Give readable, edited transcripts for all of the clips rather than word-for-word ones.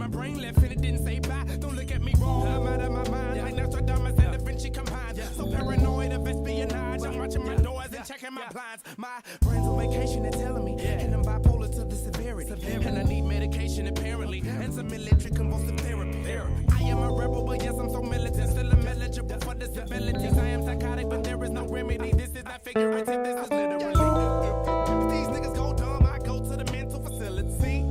my brain left and it didn't say bye. Don't look at me wrong, I'm out of my mind. Like Nostradamus and Da Vinci combined. So paranoid of espionage, I'm watching my doors and checking my blinds. My brain's on vacation, they're telling me, and I'm bipolar to the severity. And I need medication apparently, and some military convulsive therapy. I am a rebel, but yes, I'm so militant, still I'm eligible for disabilities. I am psychotic, but there is no remedy. This is not figurative, this is literally. If these niggas go dumb, I go to the mental facility. See,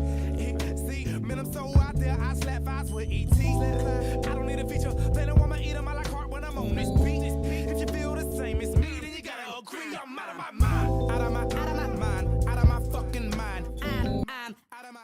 man, I'm so out there, I slap eyes with ET. I don't need a feature, they don't want me eat them a la carte when I'm on this beat. If you feel the same as me, then you gotta agree. I'm out of my mind, out of my mind, out of my fucking mind. I'm out of my.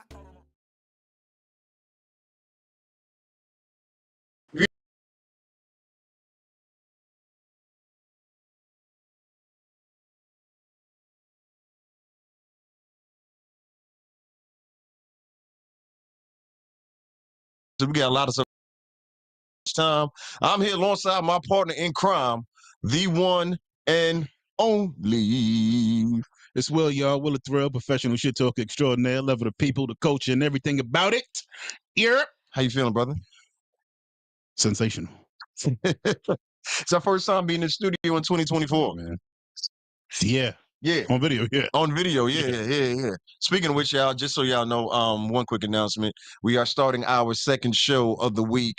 So we got a lot of time. I'm here alongside my partner in crime, the one and only. It's Will, y'all. Will Thrill, professional shit talk extraordinaire, love of the people, the culture, and everything about it. Yeah. How you feeling, brother? Sensational. It's our first time being in the studio in 2024, man. Yeah. Yeah. On video, yeah. On video, yeah. Speaking of which, y'all, just so y'all know, one quick announcement. We are starting our second show of the week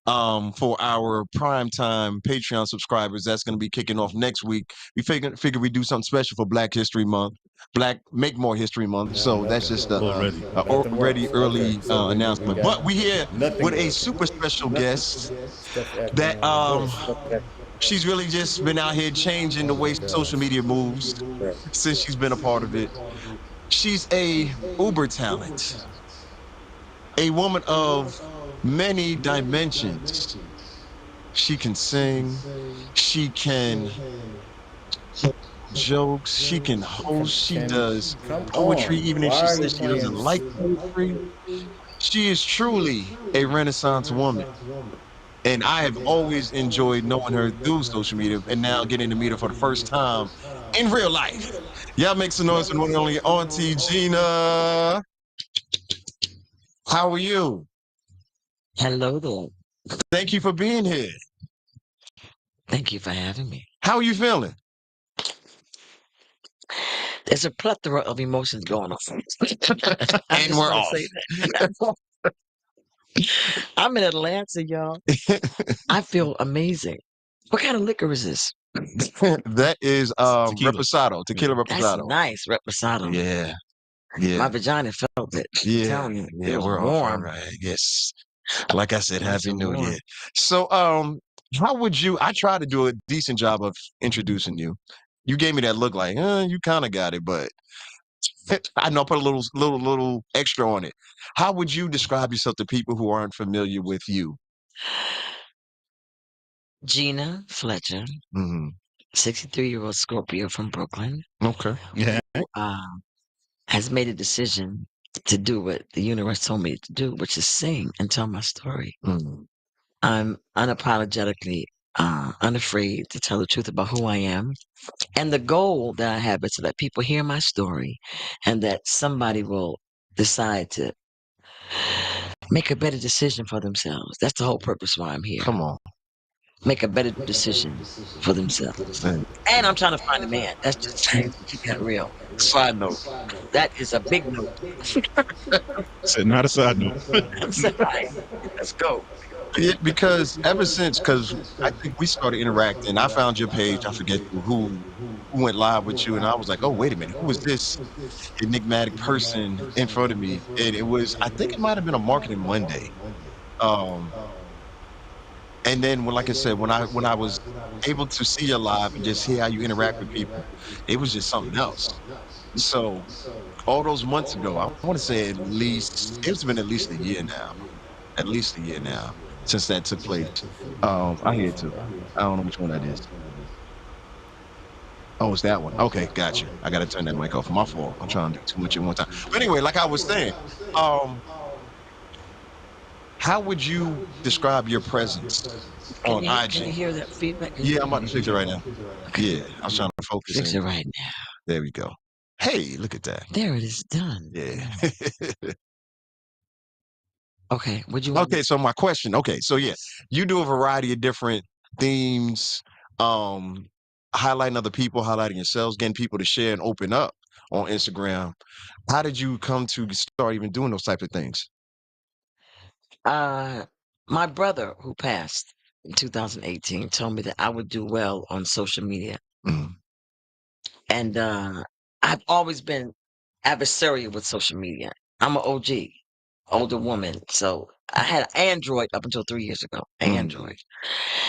for our primetime Patreon subscribers. That's going to be kicking off next week. We figured we do something special for Black History Month, Make More History Month. So that's just already early announcement. But we here with a super special guest that she's really just been out here changing the way social media moves since she's been a part of it. She's a uber talent, a woman of many dimensions. She can sing, she can jokes, she can host, she does poetry, even if she says she doesn't like poetry. She is truly a Renaissance woman. And I have always enjoyed knowing her through social media and now getting to meet her for the first time in real life. Y'all make some noise for one and only Auntie Gina. How are you? Hello there. Thank you for being here. Thank you for having me. How are you feeling? There's a plethora of emotions going on. And we're off. I'm in Atlanta, y'all. I feel amazing. What kind of liquor is this? That is Reposado, tequila Reposado. That's nice, Reposado. Yeah. My vagina felt it. Yeah, we're warm. All right. Yes. Like I said, Happy New Year. So, how would you? I tried to do a decent job of introducing you. You gave me that look like, you kind of got it, but I know I put a little extra on it. How would you describe yourself to people who aren't familiar with you? Gina Fletcher, 63-year-old Scorpio from Brooklyn. Okay. Yeah. Has made a decision to do what the universe told me to do, which is sing and tell my story. I'm unapologetically unafraid to tell the truth about who I am. And the goal that I have is to let people hear my story and that somebody will decide to make a better decision for themselves. That's the whole purpose why I'm here. Come on. Make a better decision for themselves. And I'm trying to find a man. That's just keep that real. Side note. That is a big note. Said not a side note. Let's go. Yeah, because I think we started interacting. I found your page. I forget who went live with you, and I was like, oh, wait a minute, who is this enigmatic person in front of me? And I think it might have been a Marketing Monday. And then, like I said, when I was able to see you live and just hear how you interact with people, it was just something else. So all those months ago, I want to say it's been at least a year now. At least a year now since that took place. I hear it too. I don't know which one that is. Oh, it's that one. Okay, gotcha. I got to turn that mic off. My fault. I'm trying to do too much at one time. But anyway, like I was saying, how would you describe your presence on IG? Can you hear that feedback? Yeah, I'm about to fix it right now. Yeah, I was trying to focus. Fix it right now. There we go. Hey, look at that. There it is done. Yeah. Okay, what you want? Okay, so my question. Okay, so yeah, you do a variety of different themes, um, highlighting other people, highlighting yourselves, getting people to share and open up on Instagram. How did you come to start even doing those types of things? My brother who passed in 2018 told me that I would do well on social media. Mm, And I've always been adversarial with social media. I'm an OG, older woman. So I had an Android up until 3 years ago. Android.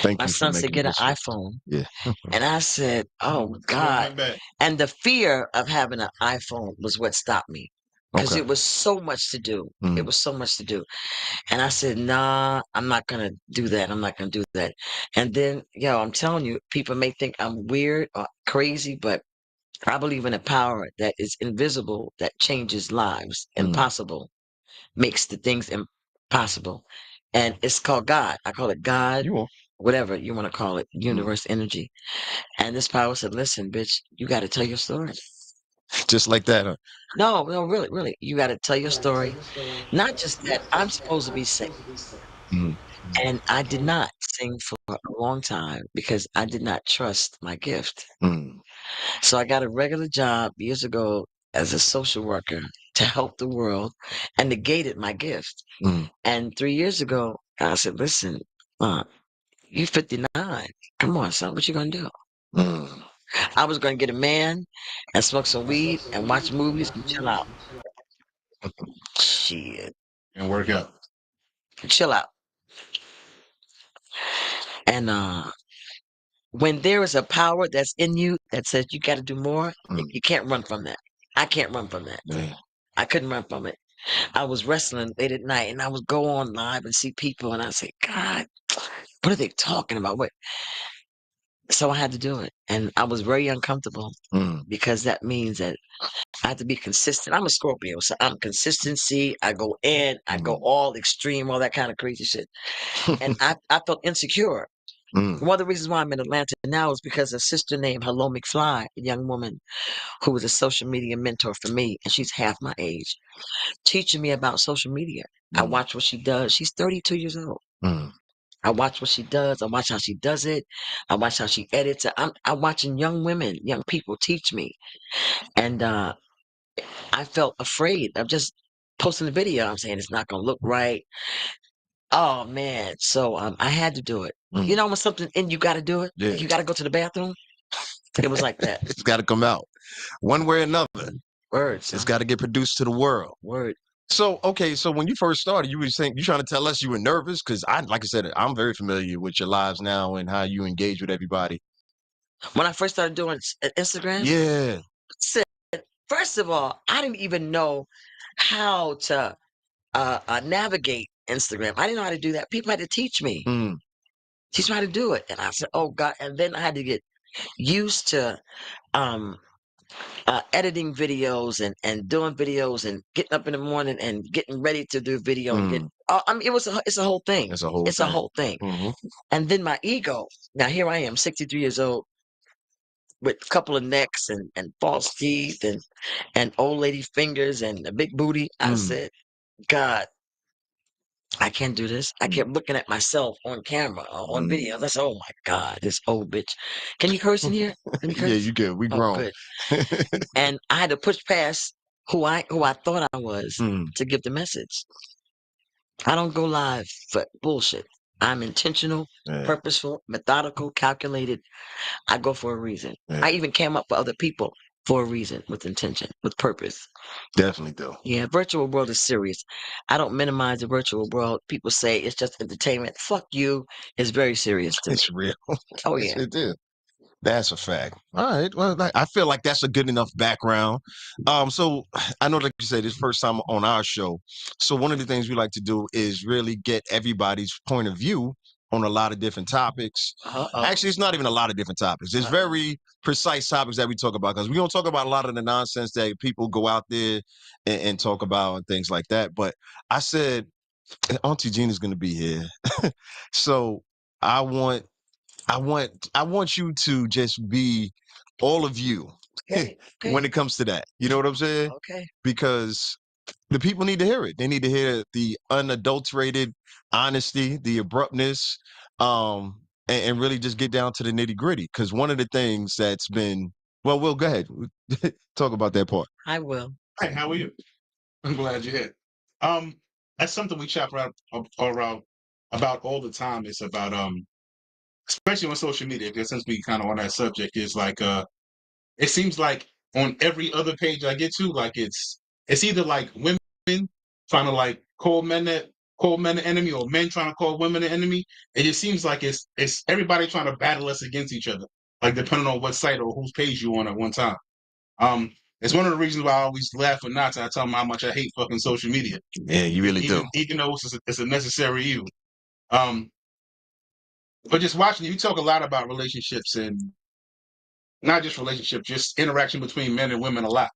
Thank My you for son said, making get an history. iPhone. Yeah. And I said, oh God. And the fear of having an iPhone was what stopped me. Because Okay. it was so much to do. It Mm, was so much to do. And I said, nah, I'm not gonna do that. I'm not gonna do that. And then, I'm telling you, people may think I'm weird or crazy, but I believe in a power that is invisible, that changes lives. mm. Impossible makes the things impossible. And it's called God. I call it God, You won't. whatever you want to call it, universe energy. And this power said, listen, bitch, you got to tell your story. Just like that, huh? No, really, really. You got to tell your story. Not just that, I'm supposed to be singing. Mm, And I did not sing for a long time because I did not trust my gift. mm, So I got a regular job years ago as a social worker to help the world and negated my gift. mm, And 3 years ago, I said, listen, you 59. Come on, son, what you gonna do? mm. I was gonna get a man and smoke some weed and watch movies and chill out. Shit. And work out. Chill out. And when there is a power that's in you that says you gotta do more, Mm, you can't run from that. I can't run from that. man. I couldn't run from it. I was wrestling late at night and I would go on live and see people and I say, God, what are they talking about? What? So I had to do it. And I was very uncomfortable Mm, because that means that I have to be consistent. I'm a Scorpio, so I'm consistency. I go in, I go mm, all extreme, all that kind of crazy shit. And I felt insecure. mm, One of the reasons why I'm in Atlanta now is because a sister named Hello McFly, a young woman who was a social media mentor for me, and she's half my age, teaching me about social media. I mm, watch what she does. She's 32 years old. mm, I watch what she does. I watch how she does it. I watch how she edits it. I'm watching young women, young people teach me. And I felt afraid of just posting a video. I'm saying it's not going to look right. Oh, man. So I had to do it. You mm. know, when something in you got to do it, Yeah. like you got to go to the bathroom. It was like that. It's got to come out one way or another. Words. It's got to get produced to the world. Word. So, okay, so when you first started, you were saying you trying to tell us you were nervous because like I said, I'm very familiar with your lives now and how you engage with everybody. When I first started doing Instagram, Yeah. said, first of all, I didn't even know how to navigate Instagram. I didn't know how to do that. People had to Mm, teach me how to do it. And I said, oh God. And then I had to get used to um, editing videos and doing videos and getting up in the morning and getting ready to do video and mm. I mean, it's a whole thing. It's a whole It's a thing. whole thing. Hmm. And then my ego. Now here I am, 63 years old with a couple of necks and false teeth and old lady fingers and a big booty. I Mm, said, God, I can't do this. I mm, kept looking at myself on camera or on mm. video. I said, oh my God, this old bitch. Can you curse in here? Can you Yeah, curse? you good. We Oh, grown. good. And I had to push past who I thought I was Mm, to give the message. I don't go live for bullshit. I'm intentional, yeah, purposeful, methodical, calculated. I go for a reason. yeah, I even came up for other people for a reason, with intention, with purpose. definitely do. Yeah, virtual world is serious. I don't minimize the virtual world. People say it's just entertainment. Fuck you. It's very serious to me. It's real. Oh yeah. It is. That's a fact. All right. Well, I feel like that's a good enough background. So I know, like you said, this first time on our show. So one of the things we like to do is really get everybody's point of view on a lot of different topics. Uh-oh. Actually, it's not even a lot of different topics. It's very precise topics that we talk about because we don't talk about a lot of the nonsense that people go out there and talk about and things like that. But I said, Auntie Gina's going to be here. So I want I want you to just be all of you Okay. when Okay. it comes to that. You know what I'm saying? Okay. Because the people need to hear it. They need to hear the unadulterated honesty, the abruptness, and really just get down to the nitty gritty. Because one of the things that's been, well, Will, go ahead. Talk about that part. I will. Hey, how are you? I'm glad you're here. That's something we chat around about all the time. It's about especially on social media, because since we kind of on that subject, is like it seems like on every other page I get to, like it's either like women trying to like call men the enemy, or men trying to call women the enemy. It just seems like it's everybody trying to battle us against each other, like depending on what site or whose page you on at one time. It's one of the reasons why I always laugh at Nazi. I tell them how much I hate fucking social media. Yeah, you really do. Even though it's a necessary evil. But just watching you talk a lot about relationships, and not just relationships, just interaction between men and women a lot.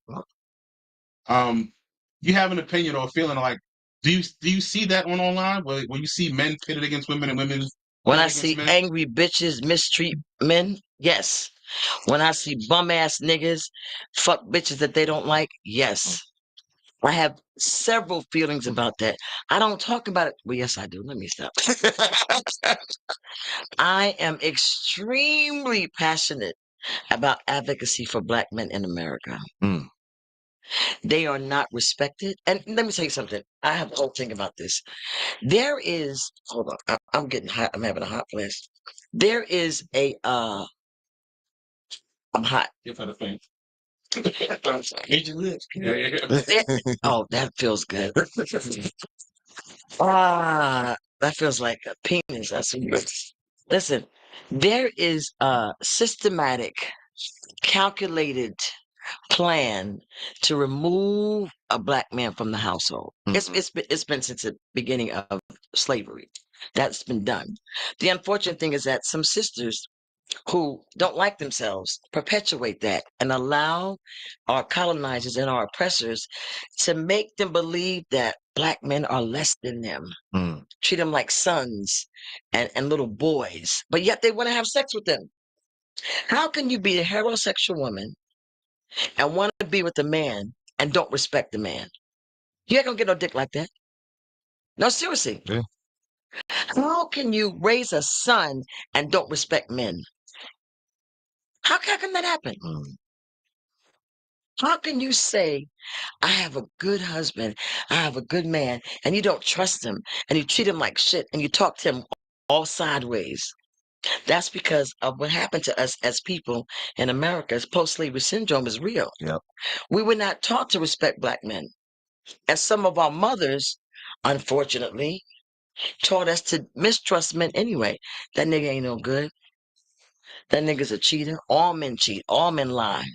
You have an opinion or a feeling like, do you see that on online where you see men pitted against women and women When I against see men? angry bitches mistreat men, yes. When I see bum ass niggas fuck bitches that they don't like, yes. I have several feelings about that. I don't talk about it. Well, yes, I do. Let me stop. I am extremely passionate about advocacy for Black men in America. Mm. They are not respected. And let me tell you something. I have a whole thing about this. There is, hold on, I'm getting hot. I'm having a hot flash. There is a, I'm hot. Give her the thing. Did you live? Yeah. Oh, that feels good. That feels like a penis. That's good. Listen, there is a systematic, calculated plan to remove a Black man from the household. It's been since the beginning of slavery. That's been done. The unfortunate thing is that some sisters who don't like themselves perpetuate that and allow our colonizers and our oppressors to make them believe that Black men are less than them, treat them like sons and little boys, but yet they want to have sex with them. How can you be a heterosexual woman and want to be with a man and don't respect the man? You ain't gonna get no dick like that. No, seriously. Yeah. How can you raise a son and don't respect men? How can that happen? How can you say, I have a good husband, I have a good man, and you don't trust him, and you treat him like shit, and you talk to him all sideways? That's because of what happened to us as people in America. Post-slavery syndrome is real. Yep. We were not taught to respect Black men. And some of our mothers, unfortunately, taught us to mistrust men anyway. That nigga ain't no good. That nigga's a cheater. All men cheat. All men lie.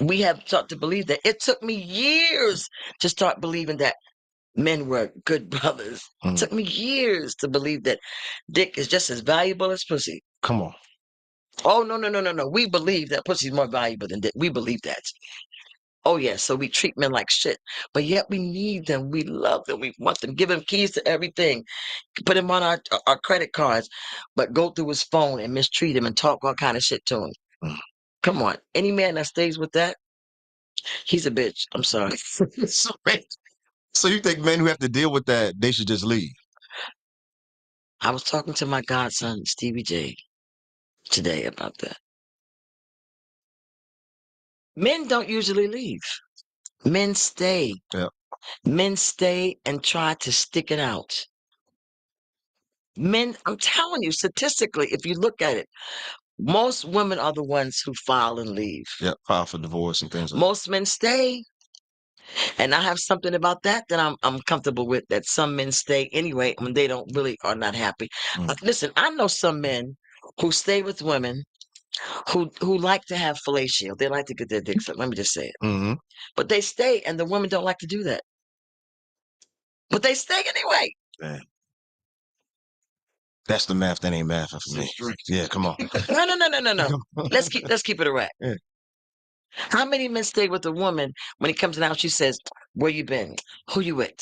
We have taught to believe that. It took me years to start believing that men were good brothers. It took me years to believe that dick is just as valuable as pussy. Come on. Oh, no. We believe that pussy is more valuable than dick. We believe that. Oh, yeah. So we treat men like shit. But yet we need them. We love them. We want them. Give him keys to everything. Put him on our credit cards. But go through his phone and mistreat him and talk all kind of shit to him. Come on. Any man that stays with that, he's a bitch. I'm sorry. So you think men who have to deal with that, they should just leave? I was talking to my godson, Stevie J, today about that. Men don't usually leave. Men stay. Yeah. Men stay and try to stick it out. Men, I'm telling you, statistically, if you look at it, most women are the ones who file and leave. Yeah, file for divorce and things like Most men stay. And I have something about that I'm comfortable with, that some men stay anyway when they don't really are not happy. Listen, I know some men who stay with women who like to have fellatio. They like to get their dicks up. Let me just say it. Mm-hmm. But they stay, and the women don't like to do that. But they stay anyway. Man. That's the math. That ain't math for me. Yeah, come on. No. Let's keep it a rack. Yeah. How many men stay with a woman when he comes down? She says, "Where you been? Who you with?"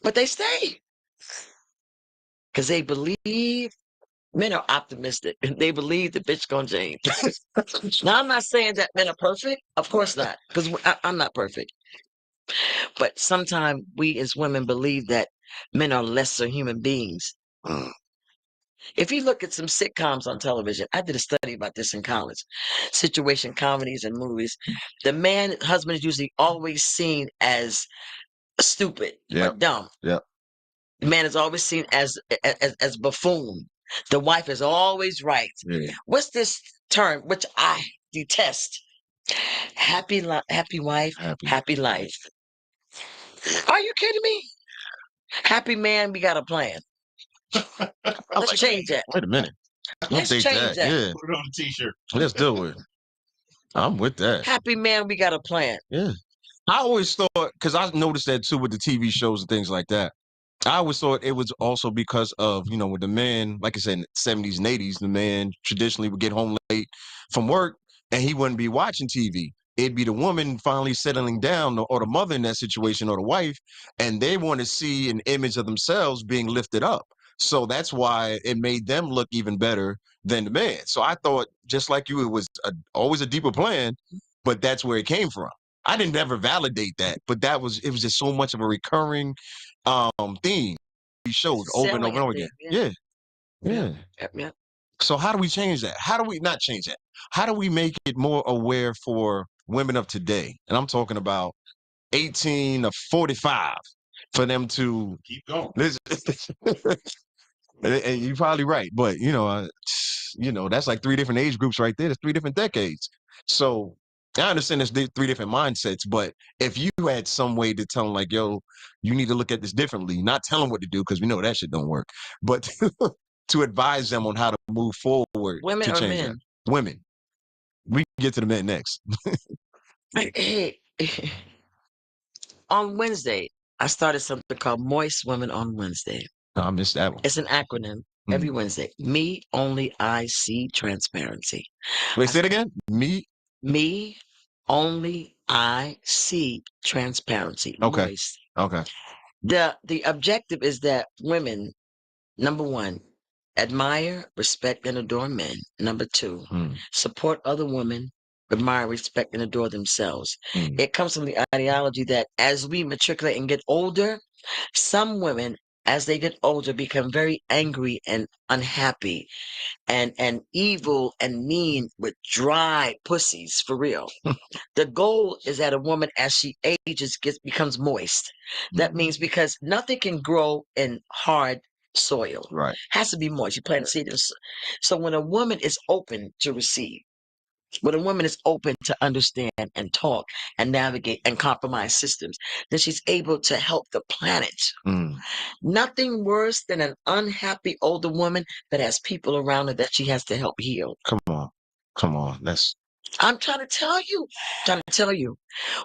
But they stay because they believe. Men are optimistic. They believe the bitch gonna change. Now, I'm not saying that men are perfect. Of course not, because I'm not perfect. But sometimes we as women believe that men are lesser human beings. Mm. If you look at some sitcoms on television, I did a study about this in college, situation comedies and movies, the husband is usually always seen as stupid or Yep. dumb. Yep. The man is always seen as buffoon. The wife is always right. Yeah. What's this term, which I detest? Happy wife, happy life. Are you kidding me? Happy man, we got a plan. Let's change that. Wait a minute. Let's change that. Yeah. Put it on a t-shirt. Let's do it. I'm with that. Happy man, we got a plan. Yeah. I always thought, because I noticed that too with the TV shows and things like that. I always thought it was also because of, with the man, like I said, in the 70s and 80s, the man traditionally would get home late from work and he wouldn't be watching TV. It'd be the woman finally settling down, or the mother in that situation, or the wife, and they want to see an image of themselves being lifted up. So that's why it made them look even better than the man. So I thought, just like you, it was always a deeper plan, but that's where it came from. I didn't ever validate that, but it was just so much of a recurring theme he showed over and over and over again. Yeah. Yeah. So how do we change that? How do we not change that? How do we make it more aware for women of today? And I'm talking about 18 to 45 for them to Keep going. listen. And you're probably right, but that's like 3 different age groups right there. That's 3 different decades. So I understand there's 3 different mindsets, but if you had some way to tell them, like, yo, you need to look at this differently, not tell them what to do, because we know that shit don't work, but to advise them on how to move forward. Women to or change men? that. Women. We can get to the men next. Hey, on Wednesday, I started something called Moist Women on Wednesday. No, I missed that one. It's an acronym. Every Wednesday. Me, only I see transparency. Wait, say it again. Me, only I see transparency. Okay. Moist. Okay. The objective is that women, number 1, admire, respect, and adore men. Number 2, support other women, admire, respect, and adore themselves. It comes from the ideology that as we matriculate and get older, some women, as they get older, become very angry and unhappy and evil and mean with dry pussies, for real. The goal is that a woman, as she ages, becomes moist. That means because nothing can grow in hard soil. Right. Has to be moist. You plant a seed. So when a woman is open to receive, when a woman is open to understand and talk and navigate and compromise systems, then she's able to help the planet. Nothing worse than an unhappy older woman that has people around her that she has to help heal. Come on. I'm trying to tell you,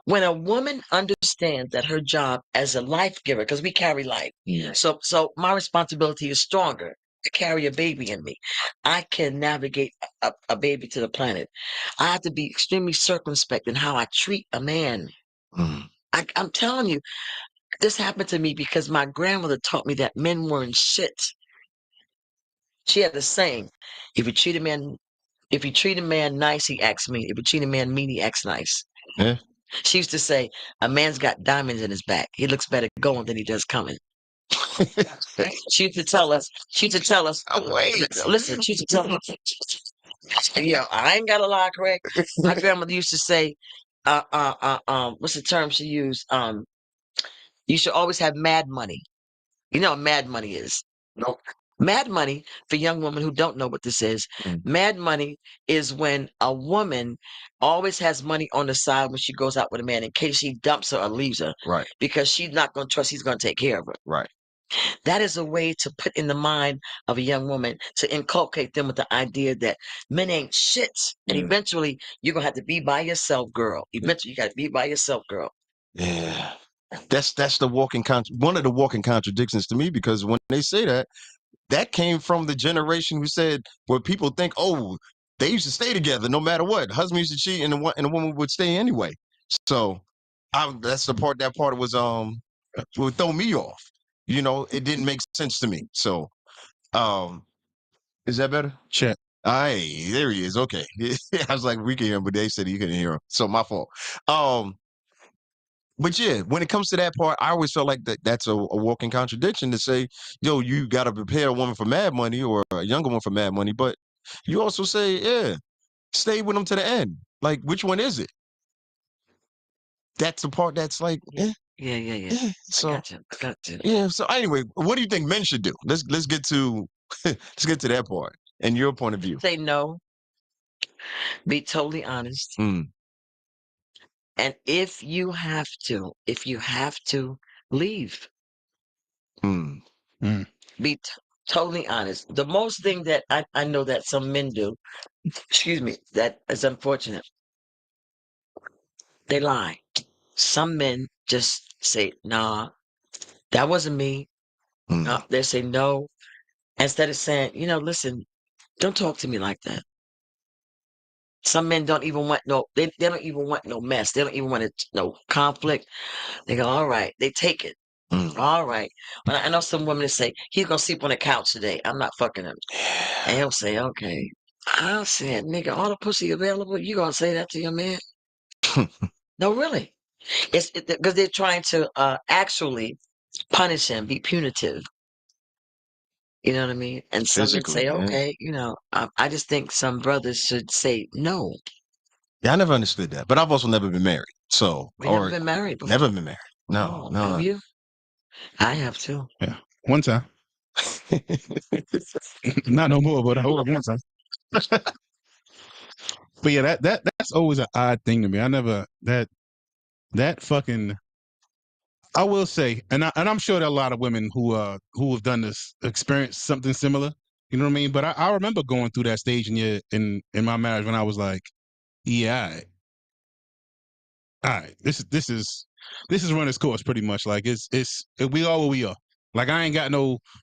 when a woman understands that her job as a life giver, because we carry life, so my responsibility is stronger. I carry a baby in me. I can navigate a baby to the planet. I have to be extremely circumspect in how I treat a man. I'm telling you, this happened to me because my grandmother taught me that men weren't shit. She had the saying, if you treat a man nice, he acts mean. If you treat a man mean, he acts nice. Yeah. She used to say, a man's got diamonds in his back. He looks better going than he does coming. She used to tell us, Oh, wait. listen, she used to tell us, I ain't got a lie, correct? My grandmother used to say, what's the term she used? You should always have mad money. You know what mad money is? Nope. Mad money, for young women who don't know what this is, mad money is when a woman always has money on the side when she goes out with a man in case he dumps her or leaves her. Right. Because she's not going to trust he's going to take care of her. Right. That is a way to put in the mind of a young woman to inculcate them with the idea that men ain't shit. And eventually you're going to have to be by yourself, girl. Eventually you got to be by yourself, girl. Yeah. That's the one of the walking contradictions to me, because when they say that came from the generation who said, where people think, oh, they used to stay together no matter what. Husband used to cheat and the woman would stay anyway. So that's the part was would throw me off. It didn't make sense to me. So is that better? Check. Aye, there he is. Okay. I was like, we can hear him, but they said you couldn't hear him. So my fault. But yeah, when it comes to that part, I always felt like that's a walking contradiction to say, yo, you got to prepare a woman for mad money or a younger one for mad money. But you also say, yeah, stay with them to the end. Like, which one is it? That's the part that's like, Yeah. I So, got you. I got you. yeah. So anyway, what do you think men should do? Let's get to let's get to that part and your point of view. Say no. Be totally honest. Mm, And if you have to leave. mm, Be totally honest. The most thing that I know that some men do, excuse me, that is unfortunate. They lie. Some men just say, nah, that wasn't me. mm, They say no. Instead of saying, listen, don't talk to me like that. Some men don't even want they don't even want no mess. They don't even want no conflict. They go, all right. They take it. mm. All right. But I know some women that say, he's going to sleep on the couch today. I'm not fucking him. And he'll say, okay. I'll say, nigga, all the pussy available. You going to say that to your man? No, really. It's because they're trying to actually punish him, be punitive. You know what I mean? And some men Physically, say, yeah. okay, I just think some brothers should say no. Yeah, I never understood that, but I've also never been married, so We never been married before. never been married. No, Oh, no. have you? I have too. Yeah, one time. Not no more, but I was one time. But yeah, that's always an odd thing to me. I never that fucking. I will say, and I'm sure there are a lot of women who have done this, experienced something similar. You know what I mean? But I remember going through that stage in my marriage when I was like, yeah, all right, this is run its course pretty much. Like we are what we are. Like I ain't got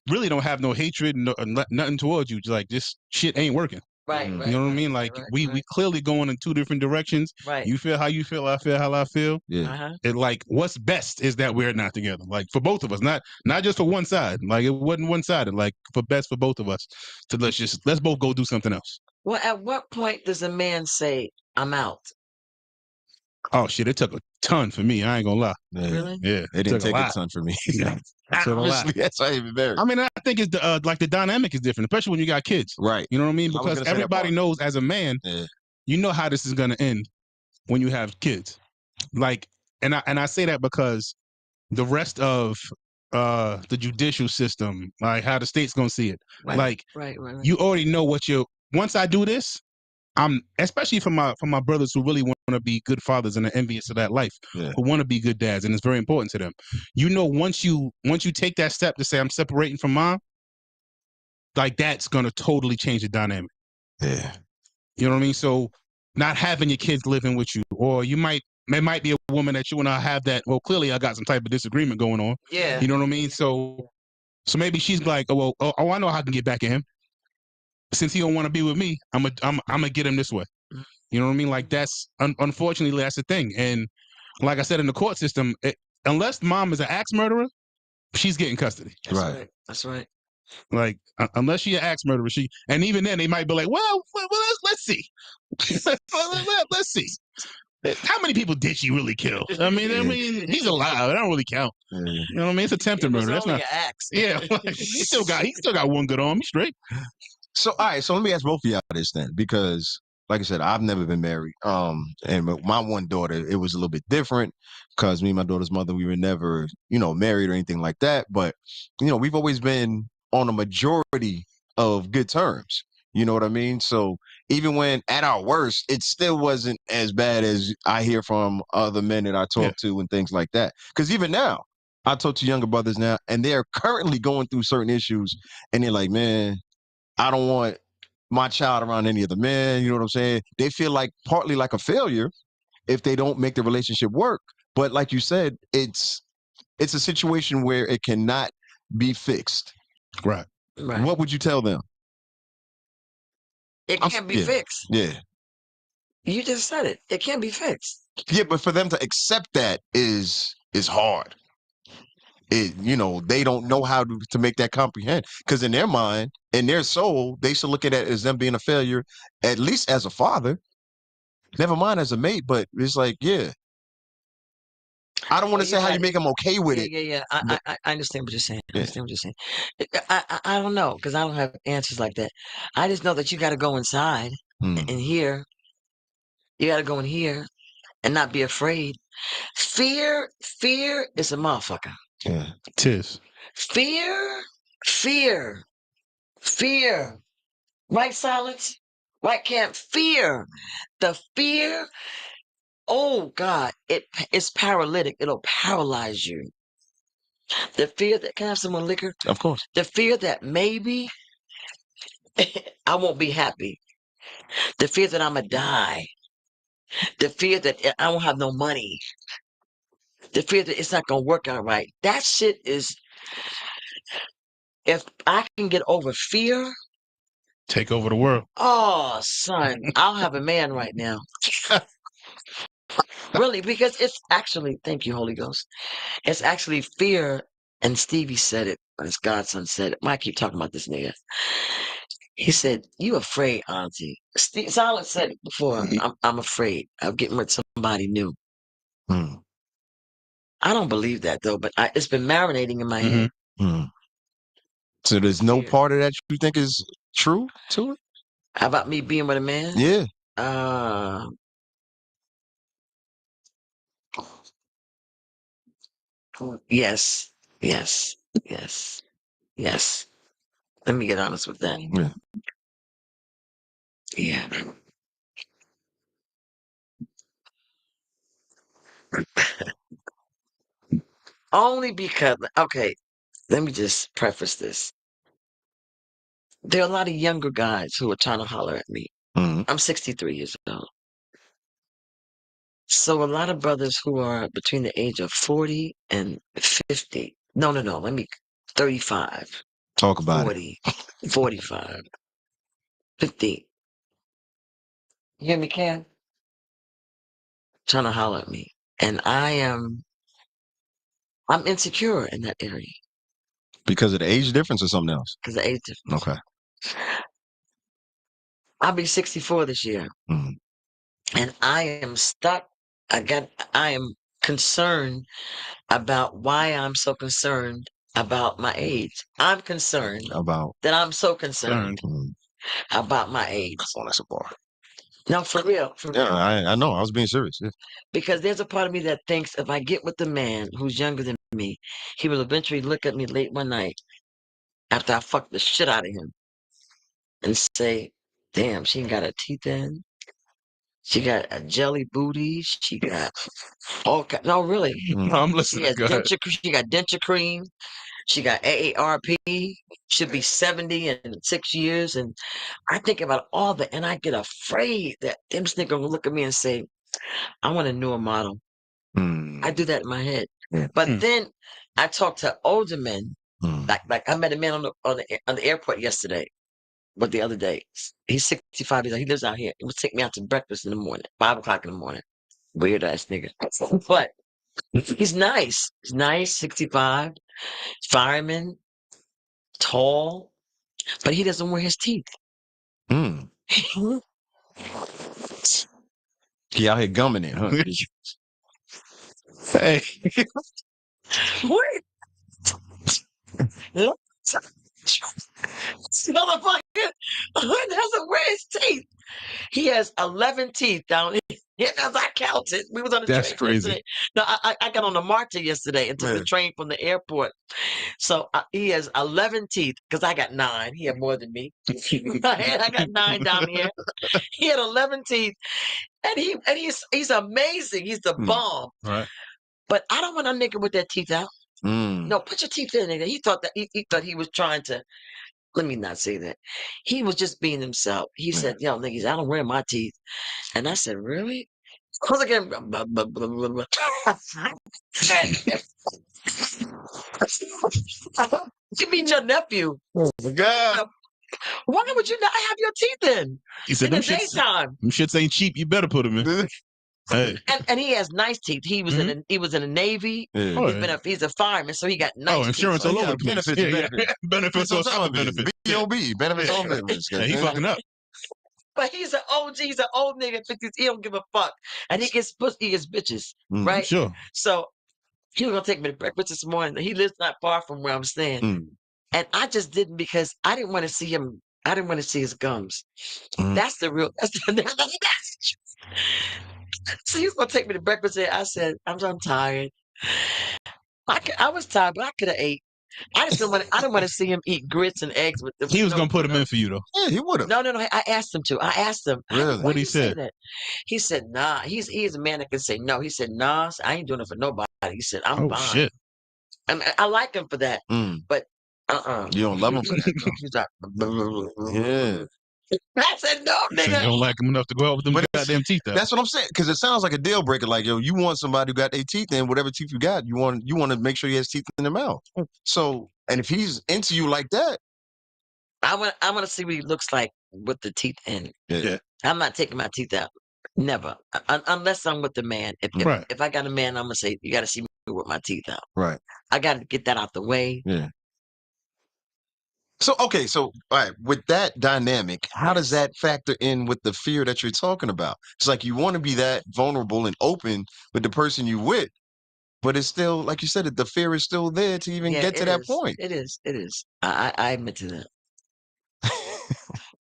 really don't have no hatred, nothing towards you. Just like this shit ain't working. Right, Mm. right. You know what I right, mean? Like right, we right, clearly going in two different directions. right. You feel how you feel, I feel how I feel. Yeah. Uh-huh. It like what's best is that we're not together. Like for both of us, not just for one side. Like it wasn't one sided. Like for best for both of us. To let's both go do something else. Well, at what point does a man say, I'm out? Oh shit! It took a ton for me. I ain't gonna lie. Yeah. Really? Yeah, It didn't took take a a lot. ton for me. Took a lot. Obviously, that's why I even married. I mean, I think it's like the dynamic is different, especially when you got kids. Right. You know what I mean? I was Because gonna say that everybody part. knows as a man, Yeah. you know how this is gonna end when you have kids. Like, and I say that because the rest of the judicial system, like how the state's gonna see it. Right, Like right. you already know what once I do this, I'm especially for my brothers who really want to be good fathers and are envious of that life, Yeah. who want to be good dads, and it's very important to them. You know, once you take that step to say I'm separating from mom, like that's gonna totally change the dynamic. Yeah. You know what I mean? So not having your kids living with you, or it might be a woman that you and I have that. Well, clearly I got some type of disagreement going on. Yeah. You know what I mean? So maybe she's like, oh, I know how I can get back at him. Since he don't want to be with me, I'm gonna get him this way. You know what I mean? Like that's unfortunately that's the thing. And like I said, in the court system, unless mom is an axe murderer, she's getting custody. That's Right. right. That's right. Like unless she an axe murderer, and even then they might be like, well let's see, let's see. How many people did she really kill? I mean, he's alive. That don't really count. Yeah. You know what I mean? It's attempted murder. That's not. an axe. Yeah, he still got one good arm. He's straight. So, all right. So let me ask both of y'all this then, because, like I said, I've never been married. And my one daughter, it was a little bit different because me and my daughter's mother, we were never, married or anything like that. But, we've always been on a majority of good terms. You know what I mean? So even when at our worst, it still wasn't as bad as I hear from other men that I talk to and things like that. Because even now, I talk to younger brothers now, and they're currently going through certain issues, and they're like, man, I don't want my child around any of the men. You know what I'm saying? They feel like partly like a failure if they don't make the relationship work. But like you said, it's a situation where it cannot be fixed. Right. Right. What would you tell them? It can't be fixed. Yeah. You just said it. It can't be fixed. Yeah, but for them to accept that is hard. They don't know how to make that comprehend, because in their mind, in their soul, they should look at it as them being a failure, at least as a father, never mind as a mate. But it's like, yeah, I don't want Well, to say you how got you make them okay with it. yeah. But I understand what you're saying. I yeah. understand what you're saying. I don't know because I don't have answers like that. I just know that you got to go inside and hear. You got to go in here and not be afraid. Fear is a motherfucker. Yeah. Tis. Fear, fear, fear. Right, Silence? Right, Camp? Fear. The fear, oh God, it's paralytic. It'll paralyze you. The fear that, can I have some more liquor? Of course. The fear that maybe I won't be happy. The fear that I'm going to die. The fear that I won't have no money. The fear that it's not going to work out right. That shit is, if I can get over fear, Take over the world. oh, son, I'll have a man right now. Really, because it's actually, thank you, Holy Ghost. It's actually fear, and Stevie said it, his godson said it. I keep talking about this nigga. He said, "You afraid, Auntie?" Silence said it before. I'm afraid of getting with somebody new. Mm. I don't believe that though, but it's been marinating in my head. Mm. So there's no Fear. part of that you think is true to it? How about me being with a man? Yeah. Yes, yes, yes, yes. Let me get honest with that. Yeah. Yeah. Only because, okay, let me just preface this. There are a lot of younger guys who are trying to holler at me. Mm. I'm 63 years old. So a lot of brothers who are between the age of 40 and 50. No, let me 35, Talk about 40, 45, 50. You hear me, Ken? Trying to holler at me. And I'm insecure in that area it. Because of the age difference or something else? because the age difference. Okay. I'll be 64 this year. Mm. And I am stuck. I am concerned about why I'm so concerned about my age. I'm concerned About that I'm so concerned mm. about my age. Oh, that's a bar. No, for real, Yeah, I know. I was being serious. Yeah. Because there's a part of me that thinks if I get with a man who's younger than me, he will eventually look at me late one night after I fuck the shit out of him and say, "Damn, she ain't got her teeth in. She got a jelly booty. She got no, really. Mm. I'm She listening. has Go ahead. she got denture cream. She got AARP. Should be 70 in 6 years." And I think about all that, and I get afraid that them nigga will look at me and say, "I want a newer model." Mm. I do that in my head. Yeah. But then I talk to older men. Mm. Like I met a man on the airport yesterday, but the other day. He's 65 years old. He lives out here. He would take me out to breakfast in the morning, 5 o'clock in the morning. Weird ass nigga. But he's nice. He's nice, 65, fireman, tall, but he doesn't wear his teeth. Mm. He out here gumming it, huh? Hey. What? Look, this motherfucker doesn't wear his teeth. He has 11 teeth down here. As I counted, we was on the That's train crazy. yesterday. No, I got on the MARTA yesterday and took the Yeah. train from the airport. So he has 11 teeth because I got 9. He had more than me. I got 9 down here. He had 11 teeth, and he's amazing. He's the bomb. Right. But I don't want a nigga with their teeth out. Mm. No, put your teeth in, nigga. He thought he was trying to. Let me not say that. He was just being himself. He Yeah. said, "Yo, niggas, I don't wear my teeth." And I said, "Really?" I was again. You mean your nephew? Oh my God. Why would you not have your teeth in He said, the them shits, daytime? them shits ain't cheap. You better put them in. Hey. And he has nice teeth. He was in the Navy. Yeah. Oh, He's a fireman, so he got nice teeth. insurance So all yeah, over the place. benefits, Yeah. benefits. Benefits on Benefits top on of benefits. B.O.B. Benefits on benefits. Yeah, he fucking up. But he's an OG. He's an old nigga. He don't give a fuck, and he gets pussy. He gets bitches, Mm. right? Sure. So He was gonna take me to breakfast this morning. He lives not far from where I'm staying. And I just didn't because I didn't want to see him. I didn't want to see his gums. That's the real. So he's gonna take me to breakfast. And I said, I'm tired. I was tired, but I could have ate. I just didn't want. I didn't want to see him eat grits and eggs with the. He was gonna put him in for you though. Yeah, he would have. No. I asked him to. I asked him. Really? Why What'd he you say say? that? He said, "Nah." He's a man that can say no. He said, "Nah, I ain't doing it for nobody." He said, "I'm Oh fine." shit. I like him for that, but You don't love him for that, though. He's like, Yeah. I said, "No, So you nigga." don't like him enough to go out with them But goddamn teeth out. That's what I'm saying. Because it sounds like a deal breaker. Like, yo, you want somebody who got their teeth in, whatever teeth you got, you want to make sure he has teeth in their mouth. So, and if he's into you like that, I want to see what he looks like with the teeth in. yeah. I'm not taking my teeth out. Never, unless I'm with the man. Right. If I got a man, I'm gonna say you got to see me with my teeth out. Right. I got to get that out the way. Yeah. So, okay. So, all right. With that dynamic, how does that factor in with the fear that you're talking about? It's like you want to be that vulnerable and open with the person you with, but it's still, like you said, the fear is still there to even get to that point. It is. I admit to that.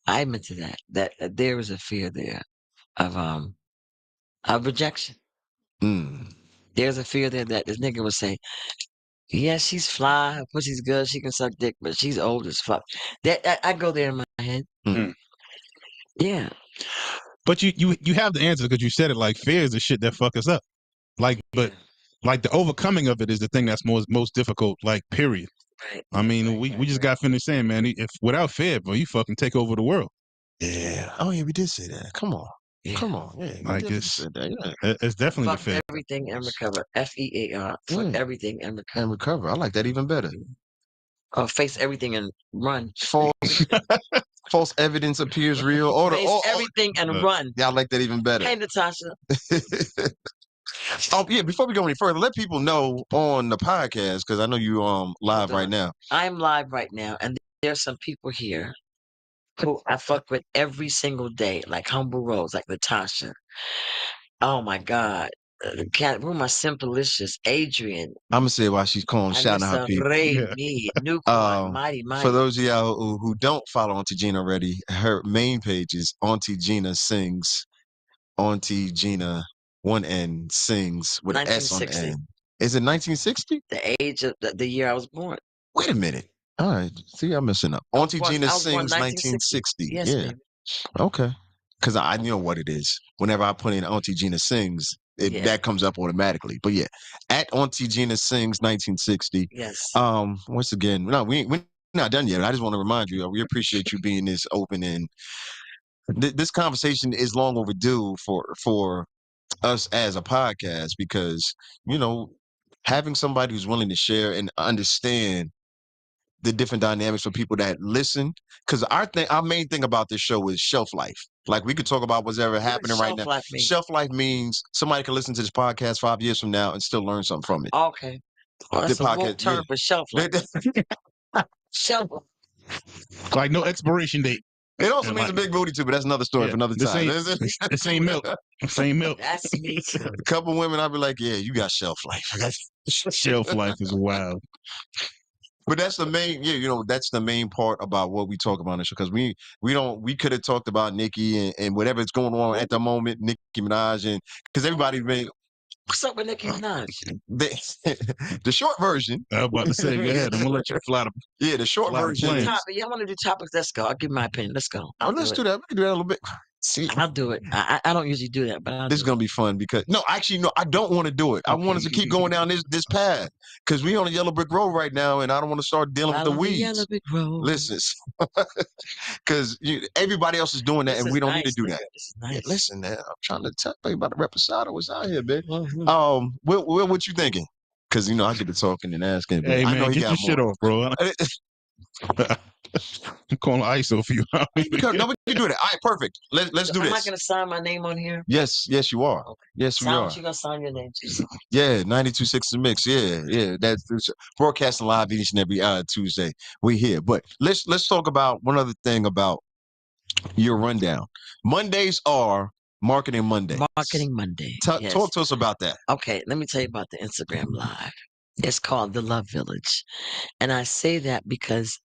I admit to that. That there is a fear there of rejection. There's a fear there that this nigga would say, "Yeah, she's fly, her pussy's good, she can suck dick, but she's old as fuck." That I go there in my head. Yeah. But you have the answer because you said it. Like fear is the shit that fuck us up. Like, but like the overcoming of it is the thing that's most difficult. Like, period. Right. I mean, we just got finished saying, man, if without fear, bro, you fucking take over the world. Yeah. Oh yeah, we did say that. Come on. Yeah. Come on. Yeah. Like it's definitely the Fuck fear. everything and recover. FEAR. Fuck everything and recover. And recover. I like that even better. Or face everything and run. False evidence appears real. Face everything and run. Yeah, I like that even better. Hey, Natasha. Oh yeah, before we go any further, let people know on the podcast because I know you live right now. I'm live right now, and there's some people here who I fuck with every single day, like Humble Rose, like Natasha. Oh my God. Cat, who my Simplicious, Adrian. I'm gonna say why she's calling, shouting out her people. Mighty. For those of y'all who don't follow Auntie Gina already, her main page is Auntie Gina Sings. Auntie Gina, one N, sings with an S on the end. Is it 1960? The age of the year I was born. Wait a minute. All right. See, I'm messing up. Auntie Gina Sings 1960. Yes, yeah. baby. Okay. Because I know what it is. Whenever I put in Auntie Gina Sings, that comes up automatically. But yeah, at Auntie Gina Sings 1960. Yes. Once again, we're not done yet. I just want to remind you, we appreciate you being this open, and this conversation is long overdue for us as a podcast because, having somebody who's willing to share and understand the different dynamics for people that listen, because our main thing about this show is shelf life. Like, we could talk about what's ever happening right now. Shelf life means somebody can listen to this podcast 5 years from now and still learn something from it. Okay. Well, that's a woke term for shelf life. Shelf life. Like no expiration date. It also means a big booty too, but that's another story for another time. This ain't milk. Same milk. That's me too. A couple women, I'll be like, yeah, you got shelf life. Shelf life is wild. But that's the main, that's the main part about what we talk about on the show. Because we could have talked about Nicki and whatever's going on at the moment, Nicki Minaj, and because everybody's been. What's up with Nicki Minaj? The short version. I was about to say, go ahead. I'm gonna let you fly. Yeah, the short version. I want to do topics. Let's go. I'll give my opinion. Let's go. Let's do that. We can do that a little bit. See, I'll do it. I don't usually do that, but this is gonna be fun because I don't want to do it. I want us to keep going down this path because we on a yellow brick road right now, and I don't want to start dealing with the weeds. Yellow brick road. Listen, because everybody else is doing that, and we don't need to do that. This is nice. Yeah, listen, man, I'm trying to tell you about the reposado. What's out here, man? What you thinking? Because I get to talking and asking. Hey man, I know get your shit off, bro. I'm calling ISO for you. We can do that. All right, perfect. Let's do this. Am I going to sign my name on here? Yes, you are. Okay. Yes, we are. You're going to sign your name too. Yeah, 92.6 The Mix. Yeah. That's broadcasting live each and every Tuesday. We're here. But let's talk about one other thing about your rundown. Mondays are Marketing Monday. Marketing Monday. Yes. Talk to us about that. Okay, let me tell you about the Instagram Live. It's called The Love Village. And I say that because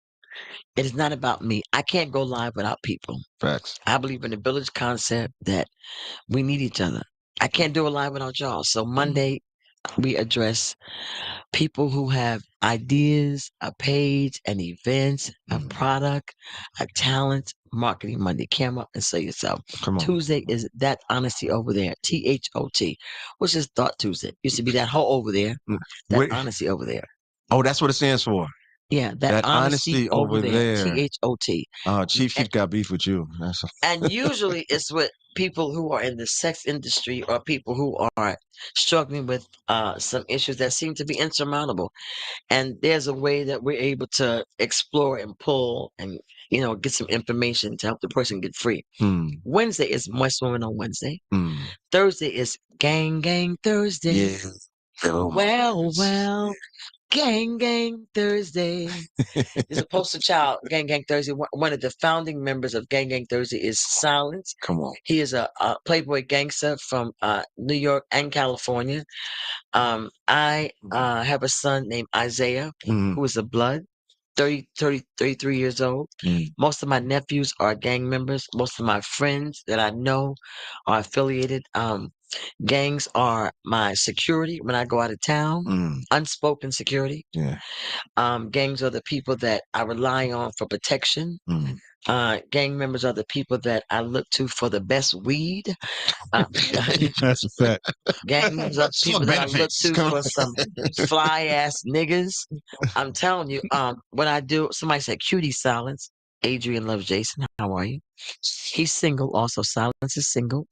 it is not about me. I can't go live without people. Facts. I believe in the village concept that we need each other. I can't do a live without y'all. So Monday, we address people who have ideas, a page, an event, a product, a talent. Marketing Monday. Camera and say yourself. Come on. Tuesday is That Honesty over there. THOT, which is Thought Tuesday. Used to be that hoe over there. That honesty over there. Oh, that's what it stands for. Yeah, that honesty over there. THOT. Chief got beef with you. And usually it's with people who are in the sex industry or people who are struggling with some issues that seem to be insurmountable. And there's a way that we're able to explore and pull and, get some information to help the person get free. Wednesday is Moist Woman on Wednesday. Thursday is Gang Gang Thursday. Yeah. Well, Gang Gang Thursday. There's a poster child, Gang Gang Thursday. One of the founding members of Gang Gang Thursday is Silence. Come on. He is a Playboy gangster from New York and California. I have a son named Isaiah, who is a blood, 33 years old. Most of my nephews are gang members. Most of my friends that I know are affiliated. Gangs are my security when I go out of town, unspoken security. Yeah. Gangs are the people that I rely on for protection. Gang members are the people that I look to for the best weed. That's a fact. Gang members are people that I look to for some fly ass niggas. I'm telling you, when I do, somebody said cutie Silence. Adrian loves Jason. How are you? He's single. Also, Silence is single.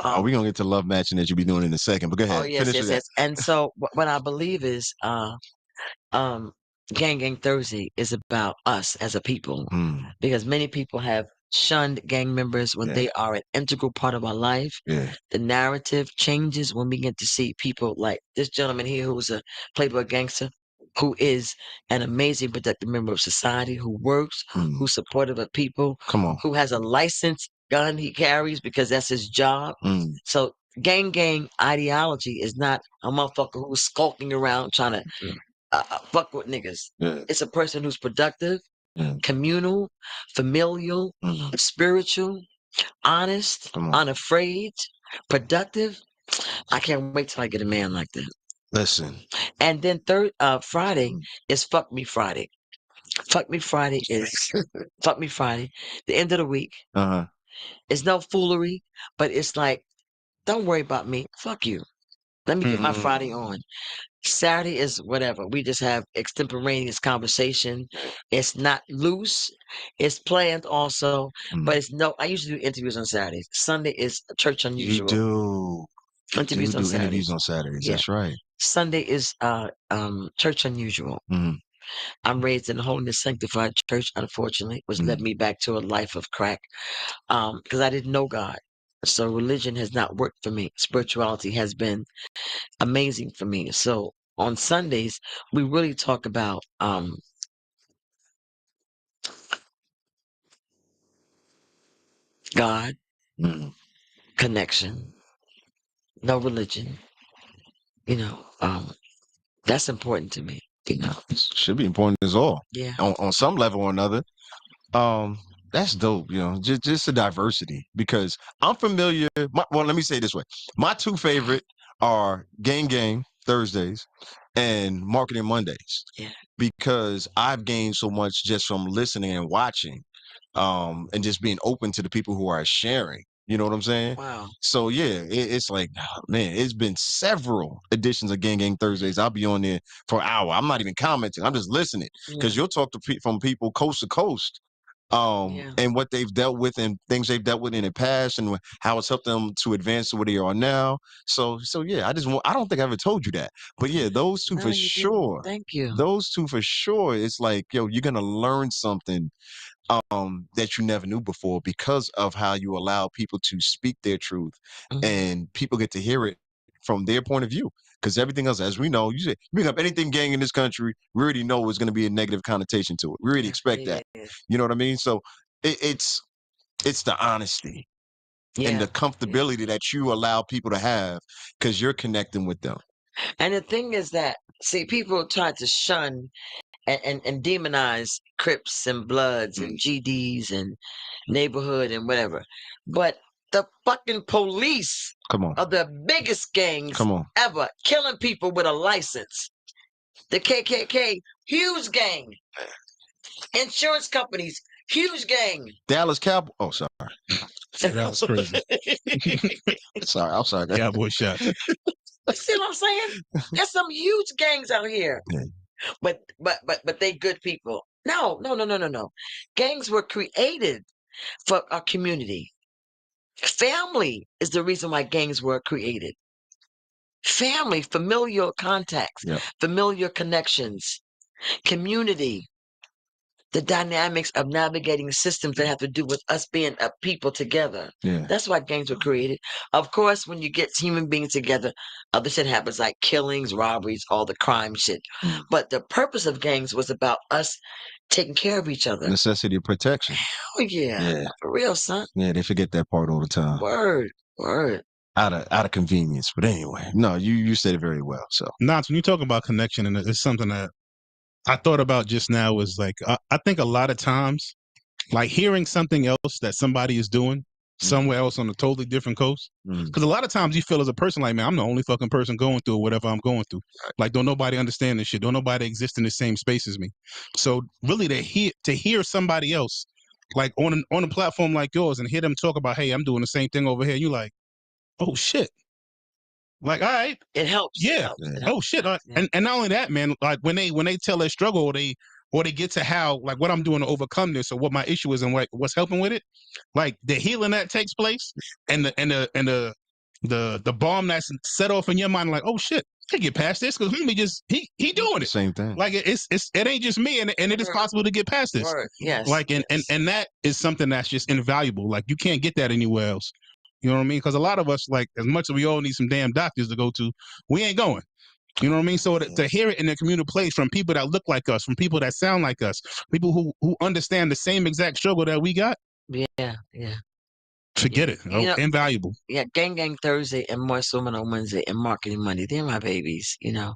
We're going to get to love matching that you'll be doing in a second, but go ahead. Oh, yes. And so what I believe is Gang Gang Thursday is about us as a people, because many people have shunned gang members when they are an integral part of our life. The narrative changes when we get to see people like this gentleman here who's a Playboy gangster, who is an amazing productive member of society, who works, who's supportive of people, who has a licensed gun he carries because that's his job. So gang ideology is not a motherfucker who's skulking around trying to fuck with niggas. It's a person who's productive, communal, familial, spiritual, honest, unafraid, productive. I can't wait till I get a man like that. Listen. And then Friday is Fuck Me Friday. Fuck Me Friday is Fuck Me Friday. The end of the week. It's no foolery, but it's like, don't worry about me. Fuck you. Let me get my Friday on. Saturday is whatever. We just have extemporaneous conversation. It's not loose. It's planned also, but I usually do interviews on Saturdays. Sunday is Church Unusual. You do. Interviews on Saturdays. Interviews on Saturdays. That's right. Sunday is Church Unusual. I'm raised in a holiness sanctified church, unfortunately, which led me back to a life of crack because I didn't know God. So religion has not worked for me. Spirituality has been amazing for me. So on Sundays, we really talk about God, connection, no religion. That's important to me. Should be important as all. Yeah. On some level or another. That's dope, just the diversity, because I'm familiar. Let me say it this way. My two favorite are Gang Gang Thursdays and Marketing Mondays. Yeah. Because I've gained so much just from listening and watching, and just being open to the people who are sharing. You know what I'm saying? Wow. So yeah, it's like, man, it's been several editions of Gang Gang Thursdays. I'll be on there for an hour. I'm not even commenting. I'm just listening, because you'll talk to from people coast to coast, and what they've dealt with and things they've dealt with in the past and how it's helped them to advance to where they are now. So yeah, I don't think I ever told you that, but yeah, those two for sure. Thank you. Those two for sure. It's like, you're going to learn something that you never knew before, because of how you allow people to speak their truth, and people get to hear it from their point of view. Because everything else, as we know, you bring up anything gang in this country, we already know is going to be a negative connotation to it. We already expect that. You know what I mean? So it's the honesty. and Yeah. the comfortability that you allow people to have because you're connecting with them. And the thing is that, see, people try to shun and demonize Crips and Bloods and GDs and neighborhood and whatever. But the fucking police Come on. are the biggest gangs Come on. ever, killing people with a license. The KKK, huge gang. Insurance companies, huge gang. Dallas Cowboy. Oh, sorry. That was crazy. Sorry. I'm sorry. Cowboy shots. See what I'm saying? There's some huge gangs out here. Yeah. But they good people. No. Gangs were created for our community. Family is the reason why gangs were created. Family, familial contacts, Yep. familiar connections, community, the dynamics of navigating systems that have to do with us being a people together. Yeah. That's why gangs were created. Of course, when you get human beings together, other shit happens like killings, robberies, all the crime shit. But the purpose of gangs was about us taking care of each other. Necessity of protection. Oh yeah. Yeah. For real, son. Yeah, they forget that part all the time. Word. Out of convenience. But anyway, no, you said it very well. So Nance, when you talk about connection, and it's something that I thought about just now, was like, I think a lot of times, like hearing something else that somebody is doing somewhere else on a totally different coast. Because a lot of times you feel as a person like, man, I'm the only fucking person going through whatever I'm going through. Like, don't nobody understand this shit. Don't nobody exist in the same space as me. So really to hear somebody else, like on a platform like yours, and hear them talk about, hey, I'm doing the same thing over here. You like, oh shit. Like, all right. It helps. Yeah. Oh shit. And not only that, man, like when they tell their struggle, or they get to how, like, what I'm doing to overcome this, or what my issue is and what's helping with it, like the healing that takes place, and the bomb that's set off in your mind, like, oh shit, I can get past this because he doing it. same thing. Like it ain't just me, and it is possible to get past this. Word. Yes. Like and that is something that's just invaluable. Like you can't get that anywhere else. You know what I mean? Because a lot of us, like, as much as we all need some damn doctors to go to, we ain't going. You know what I mean? So to hear it in a community place from people that look like us, from people that sound like us, people who understand the same exact struggle that we got. Yeah. Forget it. You know, invaluable. Yeah, Gang Thursday and Moist Woman on Wednesday and Marketing Monday. They're my babies, you know.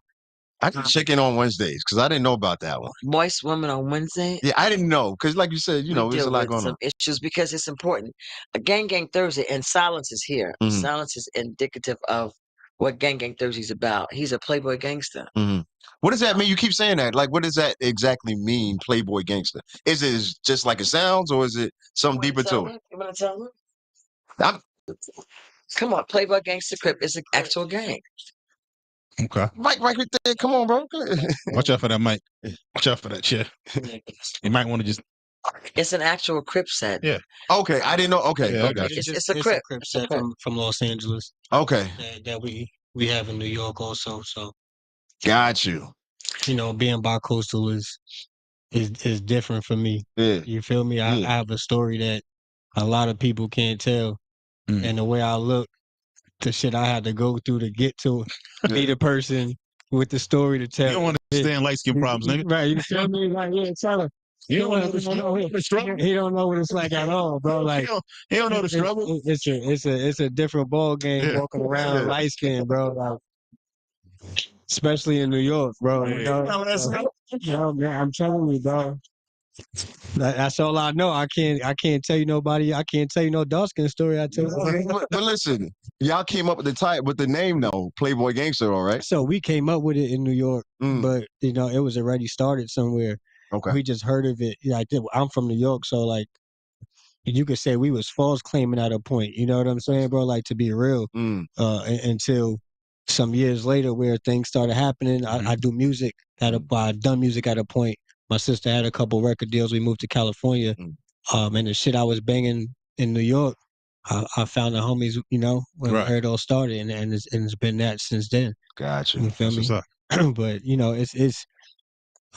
I can check in on Wednesdays because I didn't know about that one. Moist Woman on Wednesday. Yeah, I didn't know because, like you said, we there's a deal lot with going some on. issues because it's important. A Gang Thursday, and Silence is here. Silence is indicative of what Gang Thursday is about. He's a Playboy gangster. What does that mean? You keep saying that. Like, what does that exactly mean, Playboy gangster? Is it just like it sounds, or is it something deeper to it? You want to tell them? Come on, Playboy Gangster Crip is an actual gang. Okay. Mike, right there. Come on, bro. Watch out for that mic. Watch out for that chair. You might want to just. It's an actual Crip set. Yeah. Okay, I didn't know. Okay, Yeah, I okay. got you. It's a Crip. Set from Los Angeles. Okay, That we have in New York also. So got you. Being bi-coastal is different for me. Yeah. You feel me? I have a story that a lot of people can't tell, and the way I look, the shit I had to go through to get to be the person with the story to tell. You don't understand light skin problems, nigga. Right? You feel me? Like, yeah, tell him. You don't know the struggle. He don't know what it's like at all, bro. Like he don't know the struggle. It's a different ball game walking around light skin, bro. Like, especially in New York, bro. Man, I'm telling you, bro. That's all I know. I can't tell you nobody. I can't tell you no dark skin story. I tell you. But listen, y'all came up with the name though, Playboy Gangster, all right? So we came up with it in New York, but it was already started somewhere. Okay. We just heard of it. I'm from New York, so like you could say we was false claiming at a point. You know what I'm saying, bro? Like, to be real, until some years later where things started happening. I do music I done music at a point. My sister had a couple record deals. We moved to California, and the shit I was banging in New York, I found the homies, when it all started, and it's been that since then. Gotcha. You feel me? What's But it's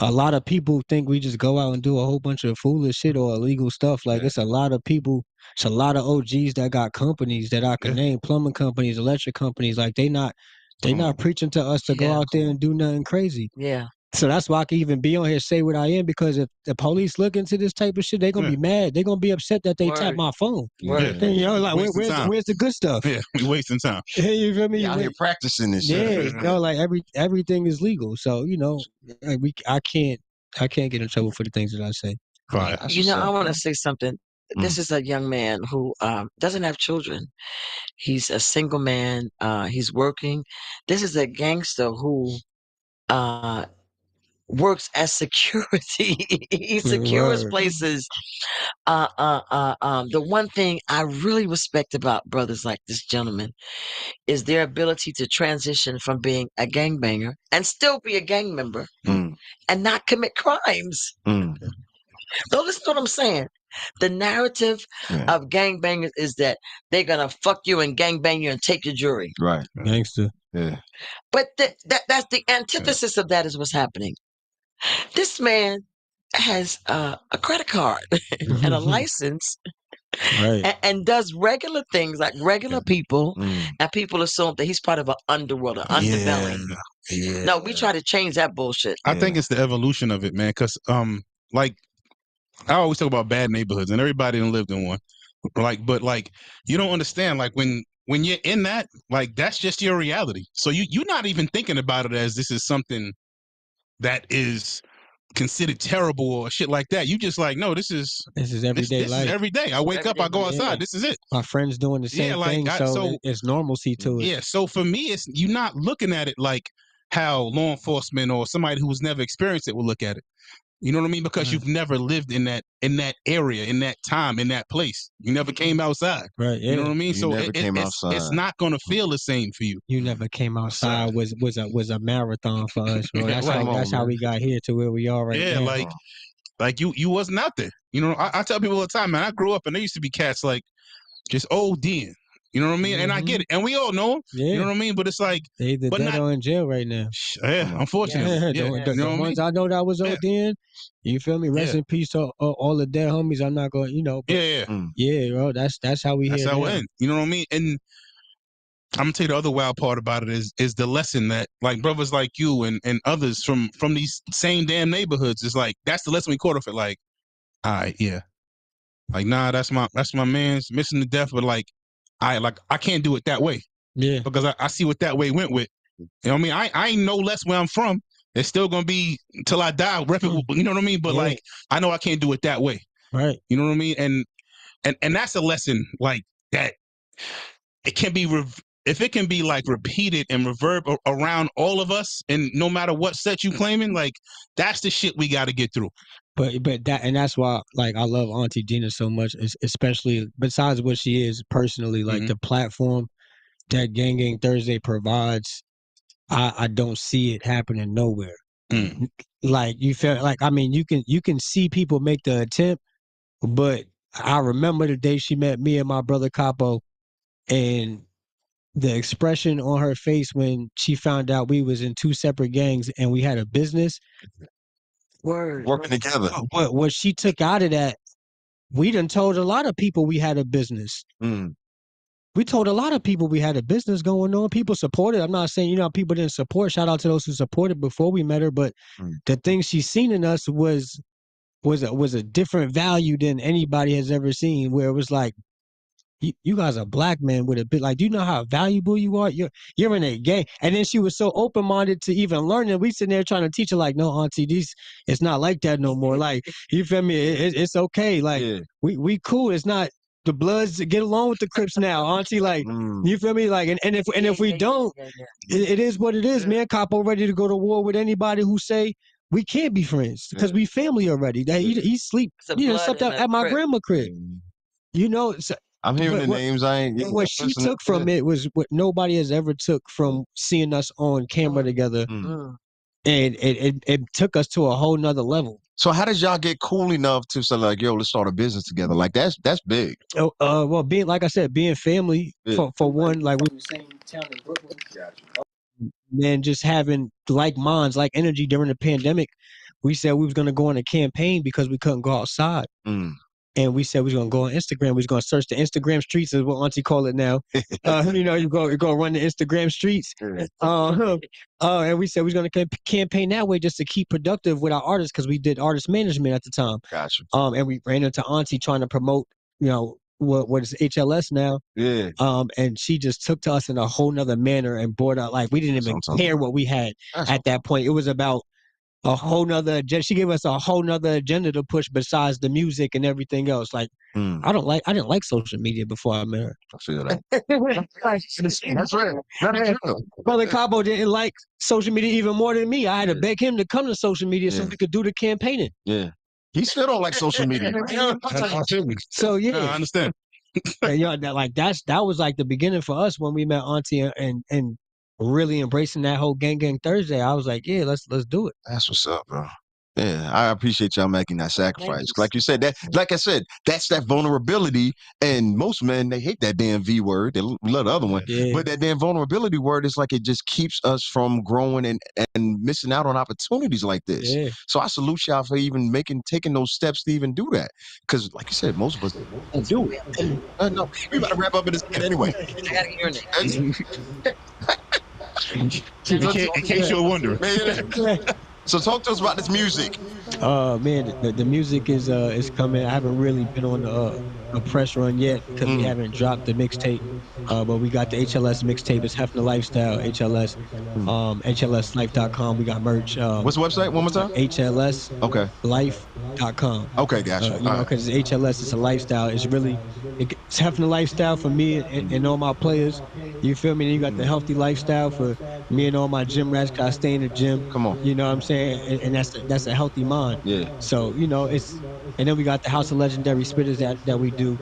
a lot of people think we just go out and do a whole bunch of foolish shit or illegal stuff. Like, it's a lot of people, it's a lot of OGs that got companies that I can name, plumbing companies, electric companies. Like, they not preaching to us to go out there and do nothing crazy. Yeah. So that's why I can even be on here say what I am, because if the police look into this type of shit, they're gonna be mad. They're gonna be upset that they tapped Word. my phone. Word. And, you know, like Wasting time. where's the good stuff? Yeah, we wasting time. You feel me? You out here practicing this shit. Yeah, no, like everything is legal. So, you know, like I can't get in trouble for the things that I say. Right. That's You know, what's I up, want to bro. say something. This is a young man who doesn't have children. He's a single man. He's working. This is a gangster who works as security. He secures Word. places. The one thing I really respect about brothers like this gentleman is their ability to transition from being a gangbanger and still be a gang member Mm, and not commit crimes. mm, Don't listen to what I'm saying. The narrative yeah, of gangbangers is that they're gonna fuck you and gangbang you and take your jewelry. right. Gangster. Yeah. But that's the antithesis of that is what's happening. This man has a credit card and a license Right. and does regular things like regular people, Mm, and people assume that he's part of an underworld, an underbelly. yeah. No, we try to change that bullshit. I think it's the evolution of it, man. Because like I always talk about bad neighborhoods, and everybody done lived in one. But you don't understand. Like when you're in that, like that's just your reality. So you're not even thinking about it as this is something that is considered terrible or shit like that. You just like, no, this is everyday this life. is every day. I wake up, I go outside. Yeah. This is it. My friends doing the same thing, so it's normalcy to it. Yeah. So for me, it's you're not looking at it like how law enforcement or somebody who's never experienced it will look at it. You know what I mean? Because you've never lived in that area, in that time, in that place. You never came outside. Right. Yeah. You know what I mean? You So never came it's outside. not gonna feel the same for you. You never came outside was a marathon for us, bro. Yeah, That's like- how man. we got here to where we are right Yeah, now. like you wasn't out there. You know, I tell people all the time, man. I grew up and there used to be cats like just ODing. You know what I mean? And I get it, and we all know them. Yeah. You know what I mean? But it's like, They but dead not. or in jail right now. Yeah, unfortunately. Yeah, The you know what I ones mean? I know that was Yeah. ODing, you feel me? Rest Yeah. in peace to all the dead homies. I'm not going, you know. But Yeah. yeah, bro. That's how we That's here how now. it ends. You know what I mean? And I'm gonna tell you the other wild part about it is the lesson that like brothers like you and others from these same damn neighborhoods is like that's the lesson we caught off it. Like, all right, yeah, like nah, that's my man's missing to death, but like I can't do it that way. Yeah, because I see what that way went with. You know what I mean? I ain't no less where I'm from. It's still gonna be till I die reputable. You know what I mean? But like I know I can't do it that way. right. You know what I mean? And that's a lesson like that. It can be if it can be like repeated and reverb around all of us, and no matter what set you claiming, like that's the shit we got to get through. But that's why like I love Auntie Gina so much, especially besides what she is personally, like the platform that Gang Thursday provides. I don't see it happening nowhere. Like you feel like I mean you can see people make the attempt, but I remember the day she met me and my brother Capo, and the expression on her face when she found out we was in two separate gangs and we had a business. Word. Working together. But what she took out of that, we done told a lot of people we had a business. We told a lot of people we had a business going on. People supported. I'm not saying, people didn't support. Shout out to those who supported before we met her. But the things she's seen in us was a different value than anybody has ever seen, where it was like, you guys are black men with a bit like, do you know how valuable you are? You're in a gang. And then she was so open-minded to even learn it. We sitting there trying to teach her like, no, Auntie, it's not like that no more. Like, you feel me? It's okay. Like, we cool. It's not the Bloods get along with the Crips now, Auntie. Like, you feel me? Like, and if we don't, it is what it is, man. Capo ready to go to war with anybody who say we can't be friends because we family already. That he sleep, slept out at my grandma crib. So, I'm hearing the names. I ain't. What she took from it was what nobody has ever took from seeing us on camera together, and it took us to a whole nother level. So how did y'all get cool enough to say like, yo, let's start a business together? Like that's big. Well, being like I said, being family for one, like we were in the same town in Brooklyn. And just having like minds, like energy during the pandemic. We said we was gonna go on a campaign because we couldn't go outside. and we said we was gonna go on Instagram. We was gonna search the Instagram streets, is what Auntie call it now. You go run the Instagram streets. And we said we was gonna campaign that way just to keep productive with our artists because we did artist management at the time. Gotcha. And we ran into Auntie trying to promote, what is HLS now. Yeah. And she just took to us in a whole nother manner and brought out, like, we didn't even care what we had at that point. It was about a whole nother agenda. She gave us a whole nother agenda to push besides the music and everything else. Like, I didn't like social media before I met her. I feel that. That's right. That's true. Brother Cabo didn't like social media even more than me. I had to beg him to come to social media so we could do the campaigning. Yeah. He still don't like social media. So yeah, I understand. and, that was like the beginning for us when we met Auntie and really embracing that whole Gang Thursday. I was like, yeah, let's do it. That's what's up, bro. Yeah, I appreciate y'all making that sacrifice. Like you said, that's that vulnerability. And most men, they hate that damn V word. They love the other one. Yeah. But that damn vulnerability word is like it just keeps us from growing and missing out on opportunities like this. Yeah. So I salute y'all for even taking those steps to even do that. Because like you said, most of us don't do it. No, we about to wrap up in this anyway. In case you're wondering. So talk to us about this music. Man, the music is coming. I haven't really been on a press run yet because we haven't dropped the mixtape. But we got the HLS mixtape. It's Hefner Lifestyle, HLS. HLSlife.com. We got merch. What's the website? One more time? HLS. Okay. Life.com. Okay, gotcha. Because HLS is a lifestyle. It's Hefner Lifestyle for me and all my players. You feel me? And you got the healthy lifestyle for me and all my gym rats. Cause I stay in the gym. Come on. You know what I'm saying? And that's a healthy mind. Yeah. So, and then we got the House of Legendary Spitters that we do.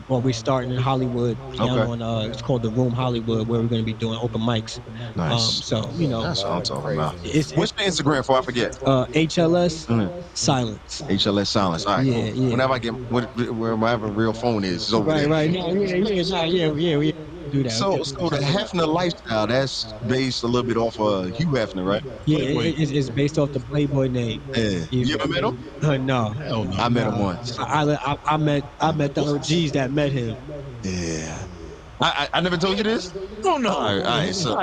We're starting in Hollywood. Okay. It's called The Room Hollywood, where we're going to be doing open mics. Nice. That's what I'm talking about. What's your Instagram before I forget? HLS Silence. HLS Silence. All right. Yeah, cool. yeah. Whenever I get where my real phone is, it's over there. Right. Yeah. Do that. So the Hefner lifestyle, that's based a little bit off of Hugh Hefner, right? Yeah, it's based off the Playboy name. Yeah. You ever met him? No. Hell no. I met him once. I met the OGs that met him. Yeah. I never told you this? Oh no. All right. So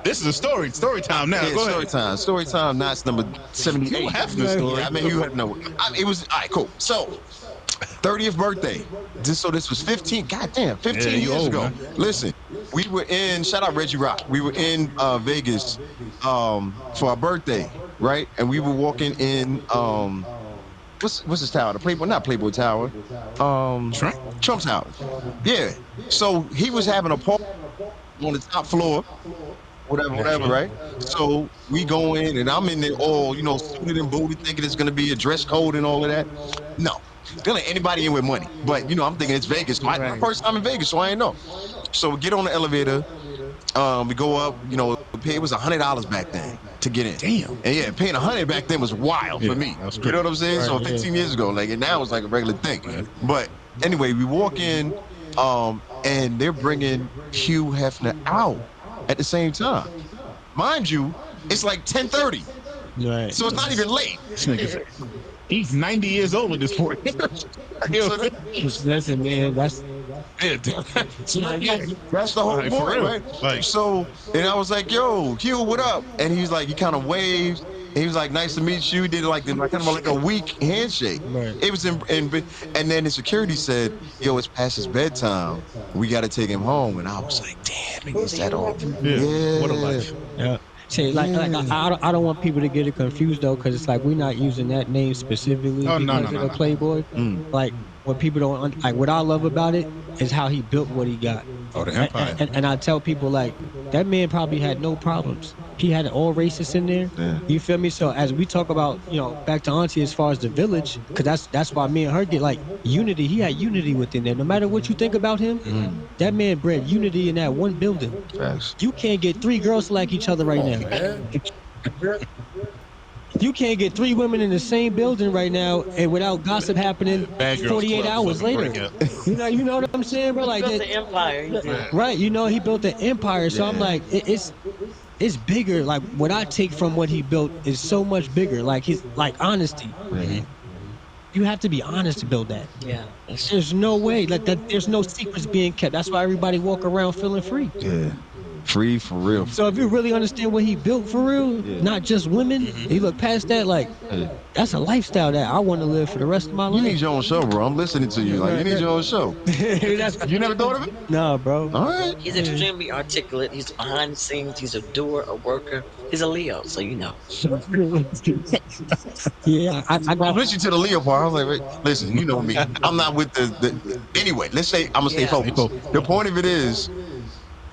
this is a story time now. yeah, Go ahead. Story time. That's number 78. Hugh Hefner story. Yeah, I mean, Hugh Hefner. It was all right. Cool. So 30th birthday. This was 15 years ago. Man. Listen, we were shout out Reggie Rock. We were in Vegas for our birthday, right? And we were walking in what's this tower? Not Playboy Tower. Trump Tower. Yeah. So he was having a party on the top floor. Whatever, right? So we go in and I'm in there all, suited and booted, thinking it's gonna be a dress code and all of that. No. There ain't anybody in with money. But, I'm thinking it's Vegas. My first time in Vegas, so I ain't know. So we get on the elevator. We go up, it was $100 back then to get in. Damn. And yeah, paying $100 back then was wild for me. You know what I'm saying? So 15 years ago, and now it's like a regular thing. Right. But anyway, we walk in, and they're bringing Hugh Hefner out at the same time. Mind you, it's like 10:30. Right. So it's not even late. This nigga's he's 90 years old at this point. Listen, man, that's the whole Like, for point, real. right? Like- So, and I was like, yo, Hugh, what up? And he's like, he kind of waved. And he was like, nice to meet you. He did like kind of like a weak handshake. Right. It was and then the security said, yo, it's past his bedtime. We got to take him home. And I was like, damn, is that all? Yeah. What a life. Yeah. See, I don't want people to get it confused though, because it's like we're not using that name specifically because of the Playboy. Like what people don't like, what I love about it is how he built what he got. Oh, the empire. And I tell people like that man probably had no problems. He had all races in there. Yeah. You feel me? So as we talk about, back to Auntie as far as the village, because that's why me and her get like unity. He had unity within there. No matter what you think about him, that man bred unity in that one building. Facts. You can't get 3 girls to like each other right now. You can't get 3 women in the same building right now and without gossip happening Bad Girls 48 Club, hours fucking later. breakout. You know what I'm saying, bro? Like Built that, the empire. right? He built an empire. So I'm like, it's bigger. Like what I take from what he built is so much bigger. Like his honesty. you have to be honest to build that. Yeah. There's no way like that. There's no secrets being kept. That's why everybody walk around feeling free. Yeah. Free for real. So if you really understand what he built for real, not just women, he look past that like that's a lifestyle that I want to live for the rest of my You life. need your own show, bro. I'm listening to you. Like, you need your own show. That's, You never thought of it? nah, bro. All right. He's extremely articulate. He's behind the scenes. He's a doer, a worker. He's a Leo, so you know. Yeah, I I got listened to the Leo part. I was like, wait, listen, you know me. I'm not with the anyway, let's say I'm gonna stay Yeah. focused. The point of it is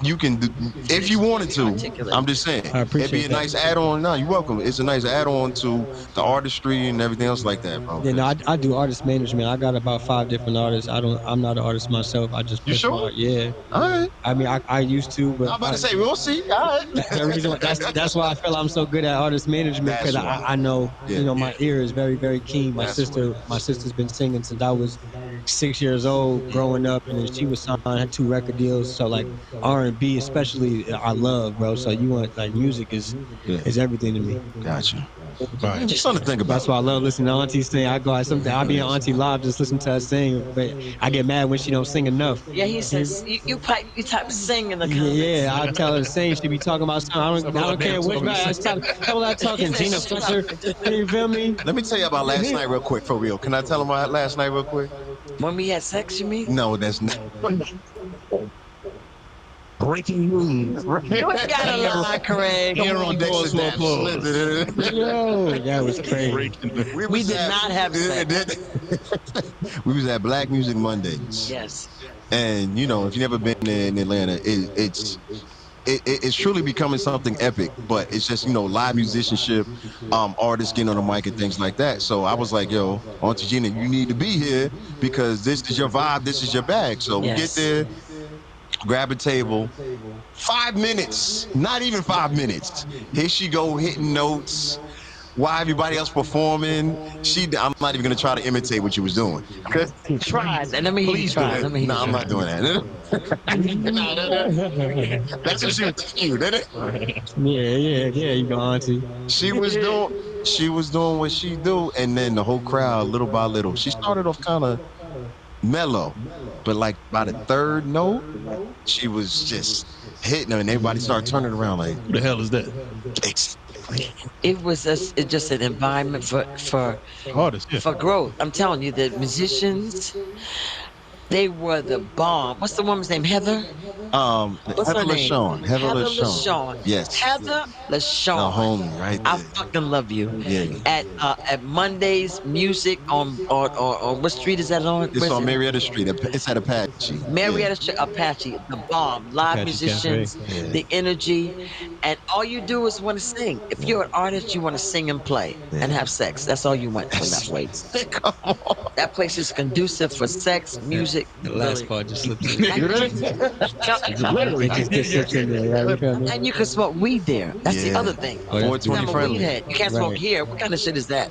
you can do, if you wanted to. Articulate. I'm just saying I appreciate it'd be a that. nice add-on. No, you're welcome. It's a nice add-on to the artistry and everything else like that, bro. Yeah, no, I do artist management. I got about 5 different artists. I'm not an artist myself. I just You push sure? my art. Yeah. All right. I mean, I used to, but I'm about to say we'll see. All right. the reason that's why I feel I'm so good at artist management because That's why. I know Yeah. you know my ear is very very keen. My That's sister's been singing since I was 6 years old, growing up, and then she was signed, had 2 record deals. So like R&B, especially, I love, bro. So you want like music is everything to me. Gotcha. Right. Just something to think about. That's why I love listening to Auntie sing. I go out something. I be on Auntie live just listen to her sing, but I get mad when she don't sing enough. Yeah, he says you type to sing in the comments. Yeah, I tell her to sing. She be talking about something. I don't care which man. I tell her talking. Gina Fletcher. You feel me? Let me tell you about last night real quick, for real. Can I tell them about last night real quick? When we had sex, you mean? No, that's not. Breaking news. You ain't got a lie, Craig. Here on Dexter Daps. Yo, that was crazy. We did not have sex. We was at Black Music Mondays. Yes. And you know, if you've never been there in Atlanta, it's truly becoming something epic. But it's just, you know, live musicianship, artists getting on the mic and things like that. So I was like, yo, Auntie Gina, you need to be here because this is your vibe, this is your bag. So we get Yes. there, grab a table, 5 minutes, not even 5 minutes. Here she go hitting notes. Why everybody else performing? I'm not even gonna try to imitate what you was doing. Try. Let me hear you try. Let me hear No, you I'm try. not doing that. That's what she was doing, didn't it? Yeah, you go, Auntie. She was doing what she do, and then the whole crowd, little by little, she started off kind of mellow, but like by the third note, she was just hitting her, and everybody started turning around like, Who the hell is that? It was just an environment for Artist, yeah. for growth. I'm telling you, the musicians, they were the bomb. What's the woman's name? Heather? What's Heather her name? LaShawn. Heather LaShawn. Yes. Heather The LaShawn. homie right I there. fucking love you. Yeah. At Monday's Music on what street is that on? It's Where's on it? Marietta Street. It's at Apache. Marietta Street, Apache, the bomb, live Apache musicians, Cafe. Yeah. the energy, and all you do is want to sing. If you're an artist, you want to sing and play and have sex. That's all you want from that place. Come on. That place is conducive for sex, music. The last really. part just slipped in. Literally. It just slipped in there, yeah, you feel me? And you can smoke weed there. That's the Yeah. other thing. Oh, that's 420 I'm a friendly. weed head. You can't smoke Right. here. What kind of shit is that?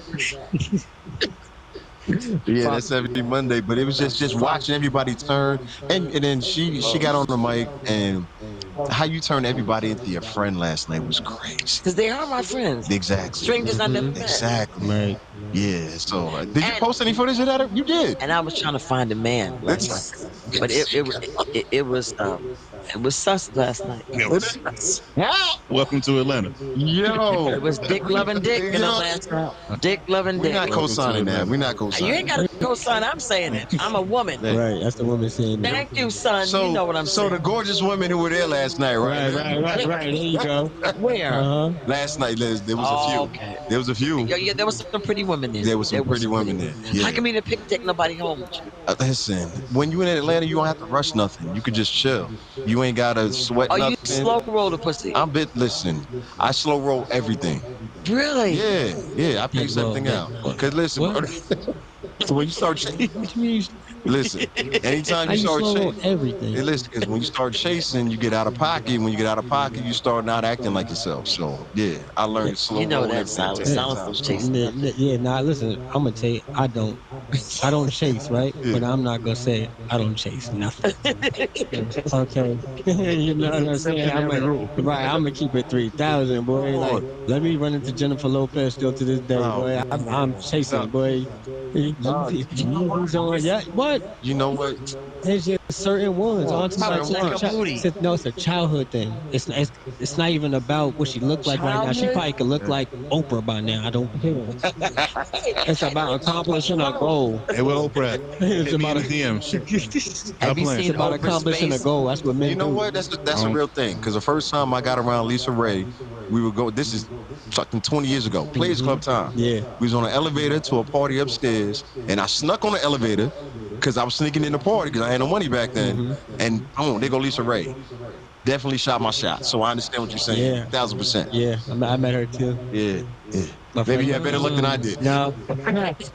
Yeah, that's every Monday. But it was just watching everybody turn, and then she got on the mic, and how you turned everybody into your friend last night was crazy. Because they are my friends. Exactly. Strangers I never met. Exactly. Right. Yeah. So did you And- post any footage of that? You did. And I was trying to find a man last night. But it was sus last night. Welcome to Atlanta. Yo. It was Dick loving Dick in Atlanta. Dick loving We're Dick. not co-signing that. We're not co-signing. You ain't got to co-sign. I'm saying it. I'm a woman. Right, that's the woman saying that. Thank you, son. So, you know what I'm so saying. the gorgeous women who were there last night, right? Right. There you go. Where? Uh-huh. Last night there was a few. Okay. There was a few. Yeah, there was some pretty women there. There was some pretty women there. Yeah. How come you didn't take nobody home with you? Listen, when you in Atlanta, you don't have to rush nothing. You could just chill. You ain't gotta sweat Oh, nothing. you slow roll the pussy. Listen, I slow roll everything. Really? Yeah, I pace Well, everything yeah. out. Cause listen, What? bro, so when you start, What you mean? Listen, anytime How you you start slow on chasing, everything? listen, because when you start chasing, you get out of pocket. When you get out of pocket, you start not acting like yourself. So yeah, I learned to slow You know roll that everything, silence. take your Silence time. don't chase nothing. Yeah, nah, listen, I'm gonna tell you, I don't chase, right? Yeah. But I'm not gonna say it. I don't chase nothing. Okay, you know what I'm saying? Accepting every rule. Right. I'm gonna keep it 3,000, boy. Come Like, on. let me run into Jennifer Lopez still to this day, Oh, boy. I'm no, chasing, boy. no, He's on, yeah. What? you know what? There's just certain ones. Come on, Auntie, like, certain Check a ones. booty. no, it's a childhood thing. It's not even about what she looked like right now. She Childhood? probably could look Yeah. like Oprah by now. I don't care. It's about accomplishing a goal. Hey, where Oprah at? It's Hit me in about the DM. Have Stop you playing. it's seen about Oprah's accomplishing a face? goal. That's what You men know do. what? That's a Um, real thing. Because the first time I got around Lisa Ray, we would go. This is fucking 20 years ago. Players Club time. Yeah. We was on an elevator to a party upstairs, and I snuck on the elevator because I was sneaking in the party because I had no money back then. hmm And boom, there go Lisa Ray. Definitely shot my shot. So I understand what you're saying. Yeah. 1,000%. Yeah. I met her too. Yeah, yeah. My Maybe friend. you had better luck than I did. No.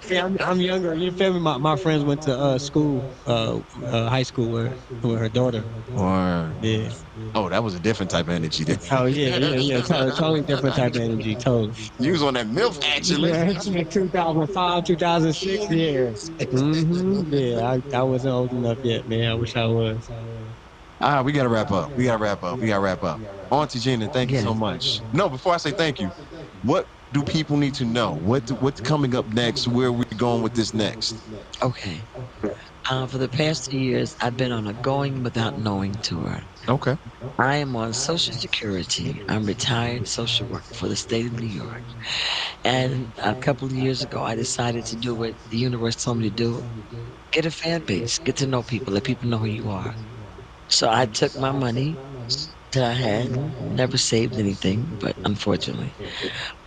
Yeah, I'm younger. You feel me? My friends went to school, high school with her daughter. Or Yeah. oh, that was a different type of energy there. Oh yeah. Totally different type of energy. Totally. You was on that MILF action. Yeah, 2005, 2006. Yeah. I wasn't old enough yet, man. I wish I was. We gotta wrap up. We gotta wrap up. We gotta wrap up. Auntie Gina, thank you Yeah. so much. No, before I say thank you, what do people need to know? What's coming up next? Where are we going with this next? Okay. For the past 2 years, I've been on a going without knowing tour. Okay. I am on Social Security. I'm retired social worker for the state of New York. And a couple of years ago, I decided to do what the universe told me to do. Get a fan base, get to know people, let people know who you are. So I took my money that I had, never saved anything, but unfortunately,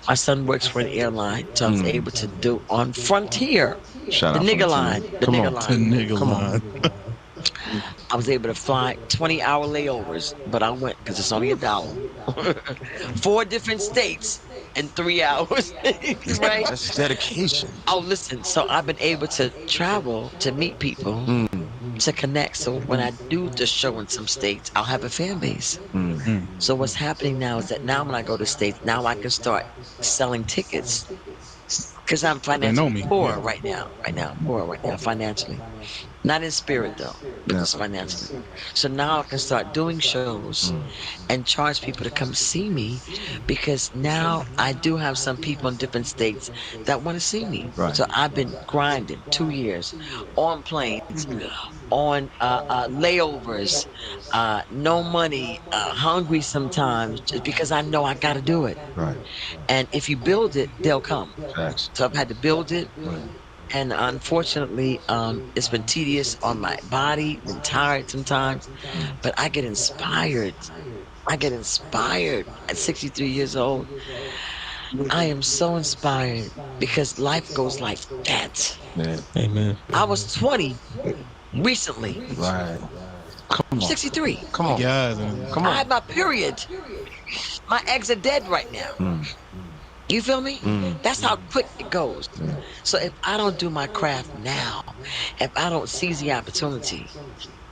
my son works for an airline, so I was able to do on Frontier, Shout the out nigga Frontier. line, the Come nigga on. the line. nigga Come on. line. I was able to fly 20-hour layovers, but I went because it's only $1. 4 different states in 3 hours, right? That's dedication. Oh, listen. So I've been able to travel to meet people, to connect. So when I do the show in some states, I'll have a fan base. So what's happening now is that now when I go to states, now I can start selling tickets because I'm They know financially me. poor Yeah. right now. Poor right now financially. Not in spirit though, but Yeah. just financially. So now I can start doing shows and charge people to come see me because now I do have some people in different states that want to see me. Right. So I've been grinding 2 years on planes, on layovers, no money, hungry sometimes just because I know I got to do it. Right. And if you build it, they'll come. Facts. So I've had to build it. Right. And unfortunately, it's been tedious on my body, been tired sometimes, but I get inspired. I get inspired at 63 years old. I am so inspired because life goes like that. Yeah. Amen. I was 20 recently, Right. Come on. 63. Come The on. guys and Come I on. had my period. My eggs are dead right now. You feel me? That's how quick it goes. So if I don't do my craft now, if I don't seize the opportunity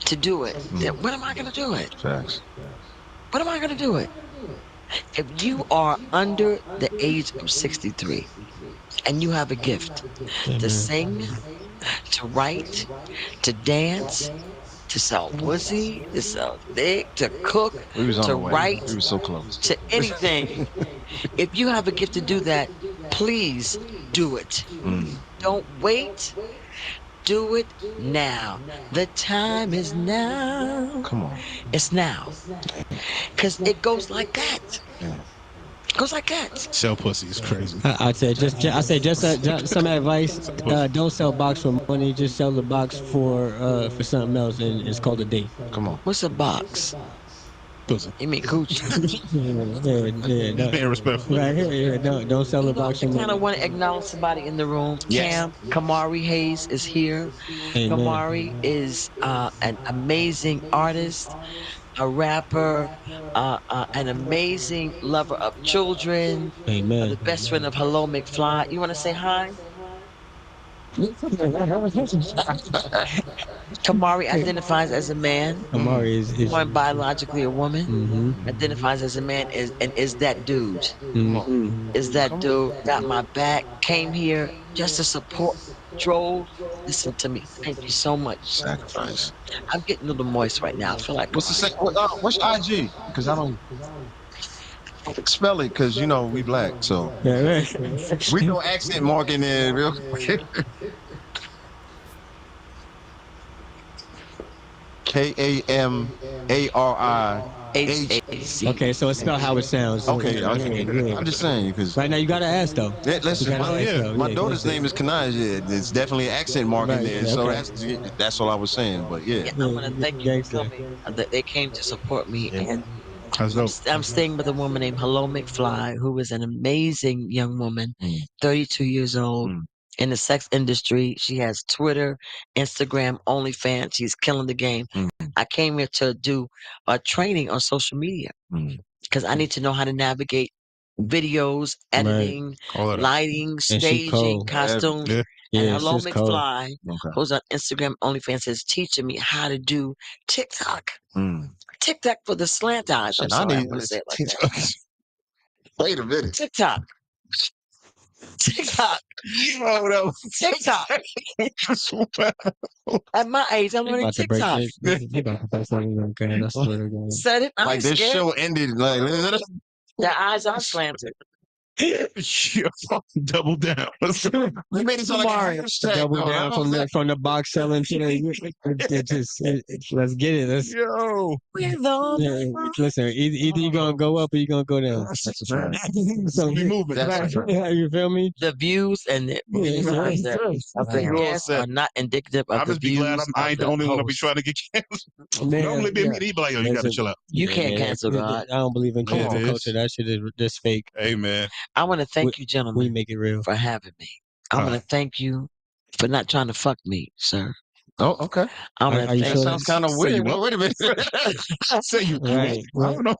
to do it, then when am I going to do it? Facts. When am I going to do it? If you are under the age of 63 and you have a gift to Amen. sing, to write, to dance, to sell pussy, to sell dick, to cook, We was on to the way. write, We were so close. to anything, if you have a gift to do that, please do it. Don't wait. Do it now. The time is now. Come on. It's now. Because it goes like that. Yeah. It goes like that. sell pussy is crazy. I said just some advice. Don't sell box for money. Just sell the box for something else, and it's called a date. Come on. What's a box? Pussy. You mean cooch? Yeah, Being respectful. right here. Yeah, don't sell the box for I kind of money. want to acknowledge somebody in the room. Yes. Cam, Kamari Hayes is here. Amen. Kamari is an amazing artist, a rapper, an amazing lover of children, Amen. the best friend of Hello McFly. You want to say hi? Kamari identifies as a man, Amari is born biologically a woman, mm-hmm. identifies as a man, is that dude. Mm-hmm. Is that dude, got my back, came here just to support, drove. Listen to me. Thank you so much. Sacrifice. I'm getting a little moist right now. I feel like What's the what's your IG? Because I don't spell it. Because you know we black, so Yeah, right. we go accent mark in there real quick. KAMARIH. HAC. Okay, so it's spelled how it sounds. Okay, Yeah, yeah. I'm just saying because Right now, you gotta ask though. listen, You gotta ask, though. my Yeah, daughter's listen. name is Kanaj. Yeah, there's definitely an accent mark in Right, there, yeah, so okay. that's all I was saying. But yeah, Yeah, I want to thank you for Gangster. coming. That they came to support me, Yeah. and That's dope. I'm staying with a woman named Hello McFly, who is an amazing young woman, Mm. 32 years old, Mm. in the sex industry. She has Twitter, Instagram, OnlyFans. She's killing the game. Mm. I came here to do a training on social media Mm. because I need to know how to navigate videos, Right. editing, All of that. lighting, And she staging, cold. costumes. Yeah. And Yeah, Hello she's cold. McFly, Okay. who's on Instagram, OnlyFans, is teaching me how to do TikTok. Mm. TikTok for the slant eyes. I'm Shit, I sorry, I'm need going to say it like that. Wait a minute. TikTok. TikTok. TikTok. At my age, I'm He learning about to break TikTok. it. He about to break something on can. I swear to God. Said it. I'm Like this scared. show ended like Their eyes are slanted. Yeah, double down. Let's go. we made it sound like a Mario. hashtag. Double though. down from the box selling to let's get it. Let's Yo. listen. Either you gonna go up or you gonna go down. That's right. So We moving. That's right. you feel me? The views and the views of the You're all guests set. are not indicative of I'll the just be glad views I of ain't the only one to be host. trying to get canceled. Man, Normally, be me, he'd be like, yo, you got to Listen, chill out. You can't man, cancel God. I don't believe in Come cancel on. culture. That shit is this fake. Hey, man. I want to thank you, gentlemen, We make it real. for having me. I want to thank you for not trying to fuck me, sir. Oh, okay. I want Are to you thank That sure? sounds kind of Say you weird. what? Wait a minute. Say you Right. I don't know.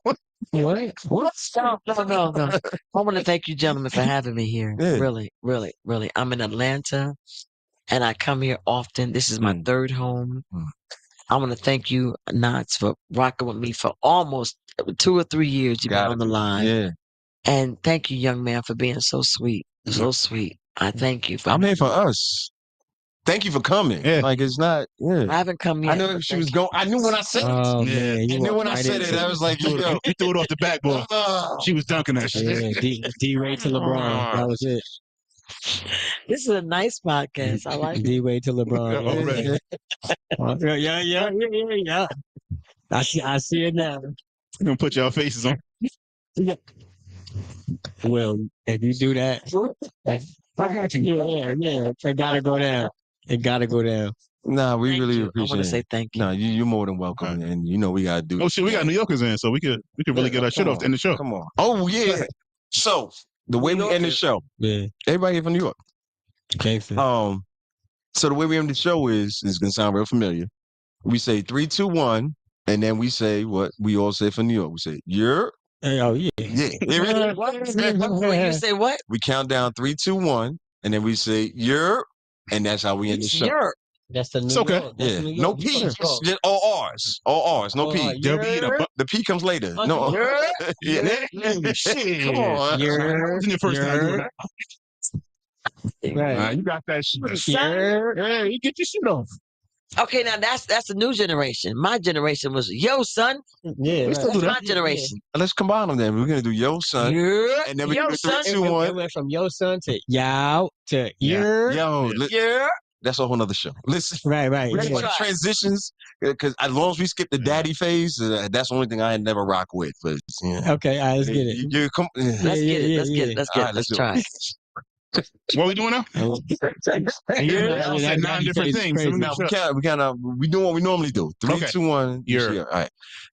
What? No. I want to thank you, gentlemen, for having me here. Yeah. Really, really, really. I'm in Atlanta, and I come here often. This is my Mm. third home. Mm. I want to thank you, Knots, for rocking with me for almost 2 or 3 years. You've been Got on it. the line. Yeah. And thank you, young man, for being so sweet. So sweet. I thank you for I'm here for us. Thank you for coming. Yeah. Like it's not. Yeah. I haven't come I yet. knew but she thank was you. going. I knew when I said it. Oh Yeah. man, I you knew walked when I right said it. into I was like, yo. You threw it off the backboard. Oh. She was dunking that shit. yeah, D-Way to LeBron. That was it. This is a nice podcast. I like it. D-Way to LeBron. Yeah, already. Yeah. I see it now. You're going to put y'all faces on. Well, if you do that, yeah, it gotta go down. It gotta go down. Nah, we Thank really you. I appreciate want to say it. thank you. No, you're more than welcome, Right. and you know we gotta do. Oh, shit, we got New Yorkers in, so we could really get our shit off in the show. Come on. Oh yeah. So the way we end the show, Yeah, everybody here from New York. gangster. So the way we end the show is gonna sound real familiar. We say 3, 2, 1, and then we say what we all say for New York. We say you're Oh yeah. yeah. When you say what? We count down 3, 2, 1, and then we say you're, and that's how we end the It's show. your. That's the New It's okay. York. That's Yeah, New no York. P. You Just all R's. All R's. No Oh, P. They'll be the The P comes later. No. Yeah. shit. Come on. That wasn't your first time doing that. Right. You got that shit. Yeah. You get your shit off. Okay, now that's the new generation. My generation was yo, son. Yeah. We still Right. do That's that. my generation. Let's combine them then. We're gonna do yo son, Yeah. and then we Yo, do son. 3, 2, It 1. went from yo son to yow to Yeah. your. Yo, Yeah. that's a whole nother show. Listen, Right. Let's like try. transitions, because as long as we skip the daddy phase, that's the only thing I ain't never rock with. But yeah. Okay. All right. Let's get it. You come. Let's get it. Let's get it. Let's All get right, it. let's Let's do try it. it. What we doing now? Yeah. I said 9 different things. Crazy. Now we do what we normally do. 3, Okay. 2, 1. You're. All right.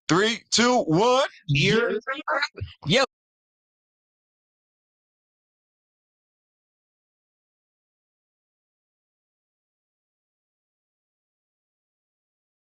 3, 2, 1. You're. Yo.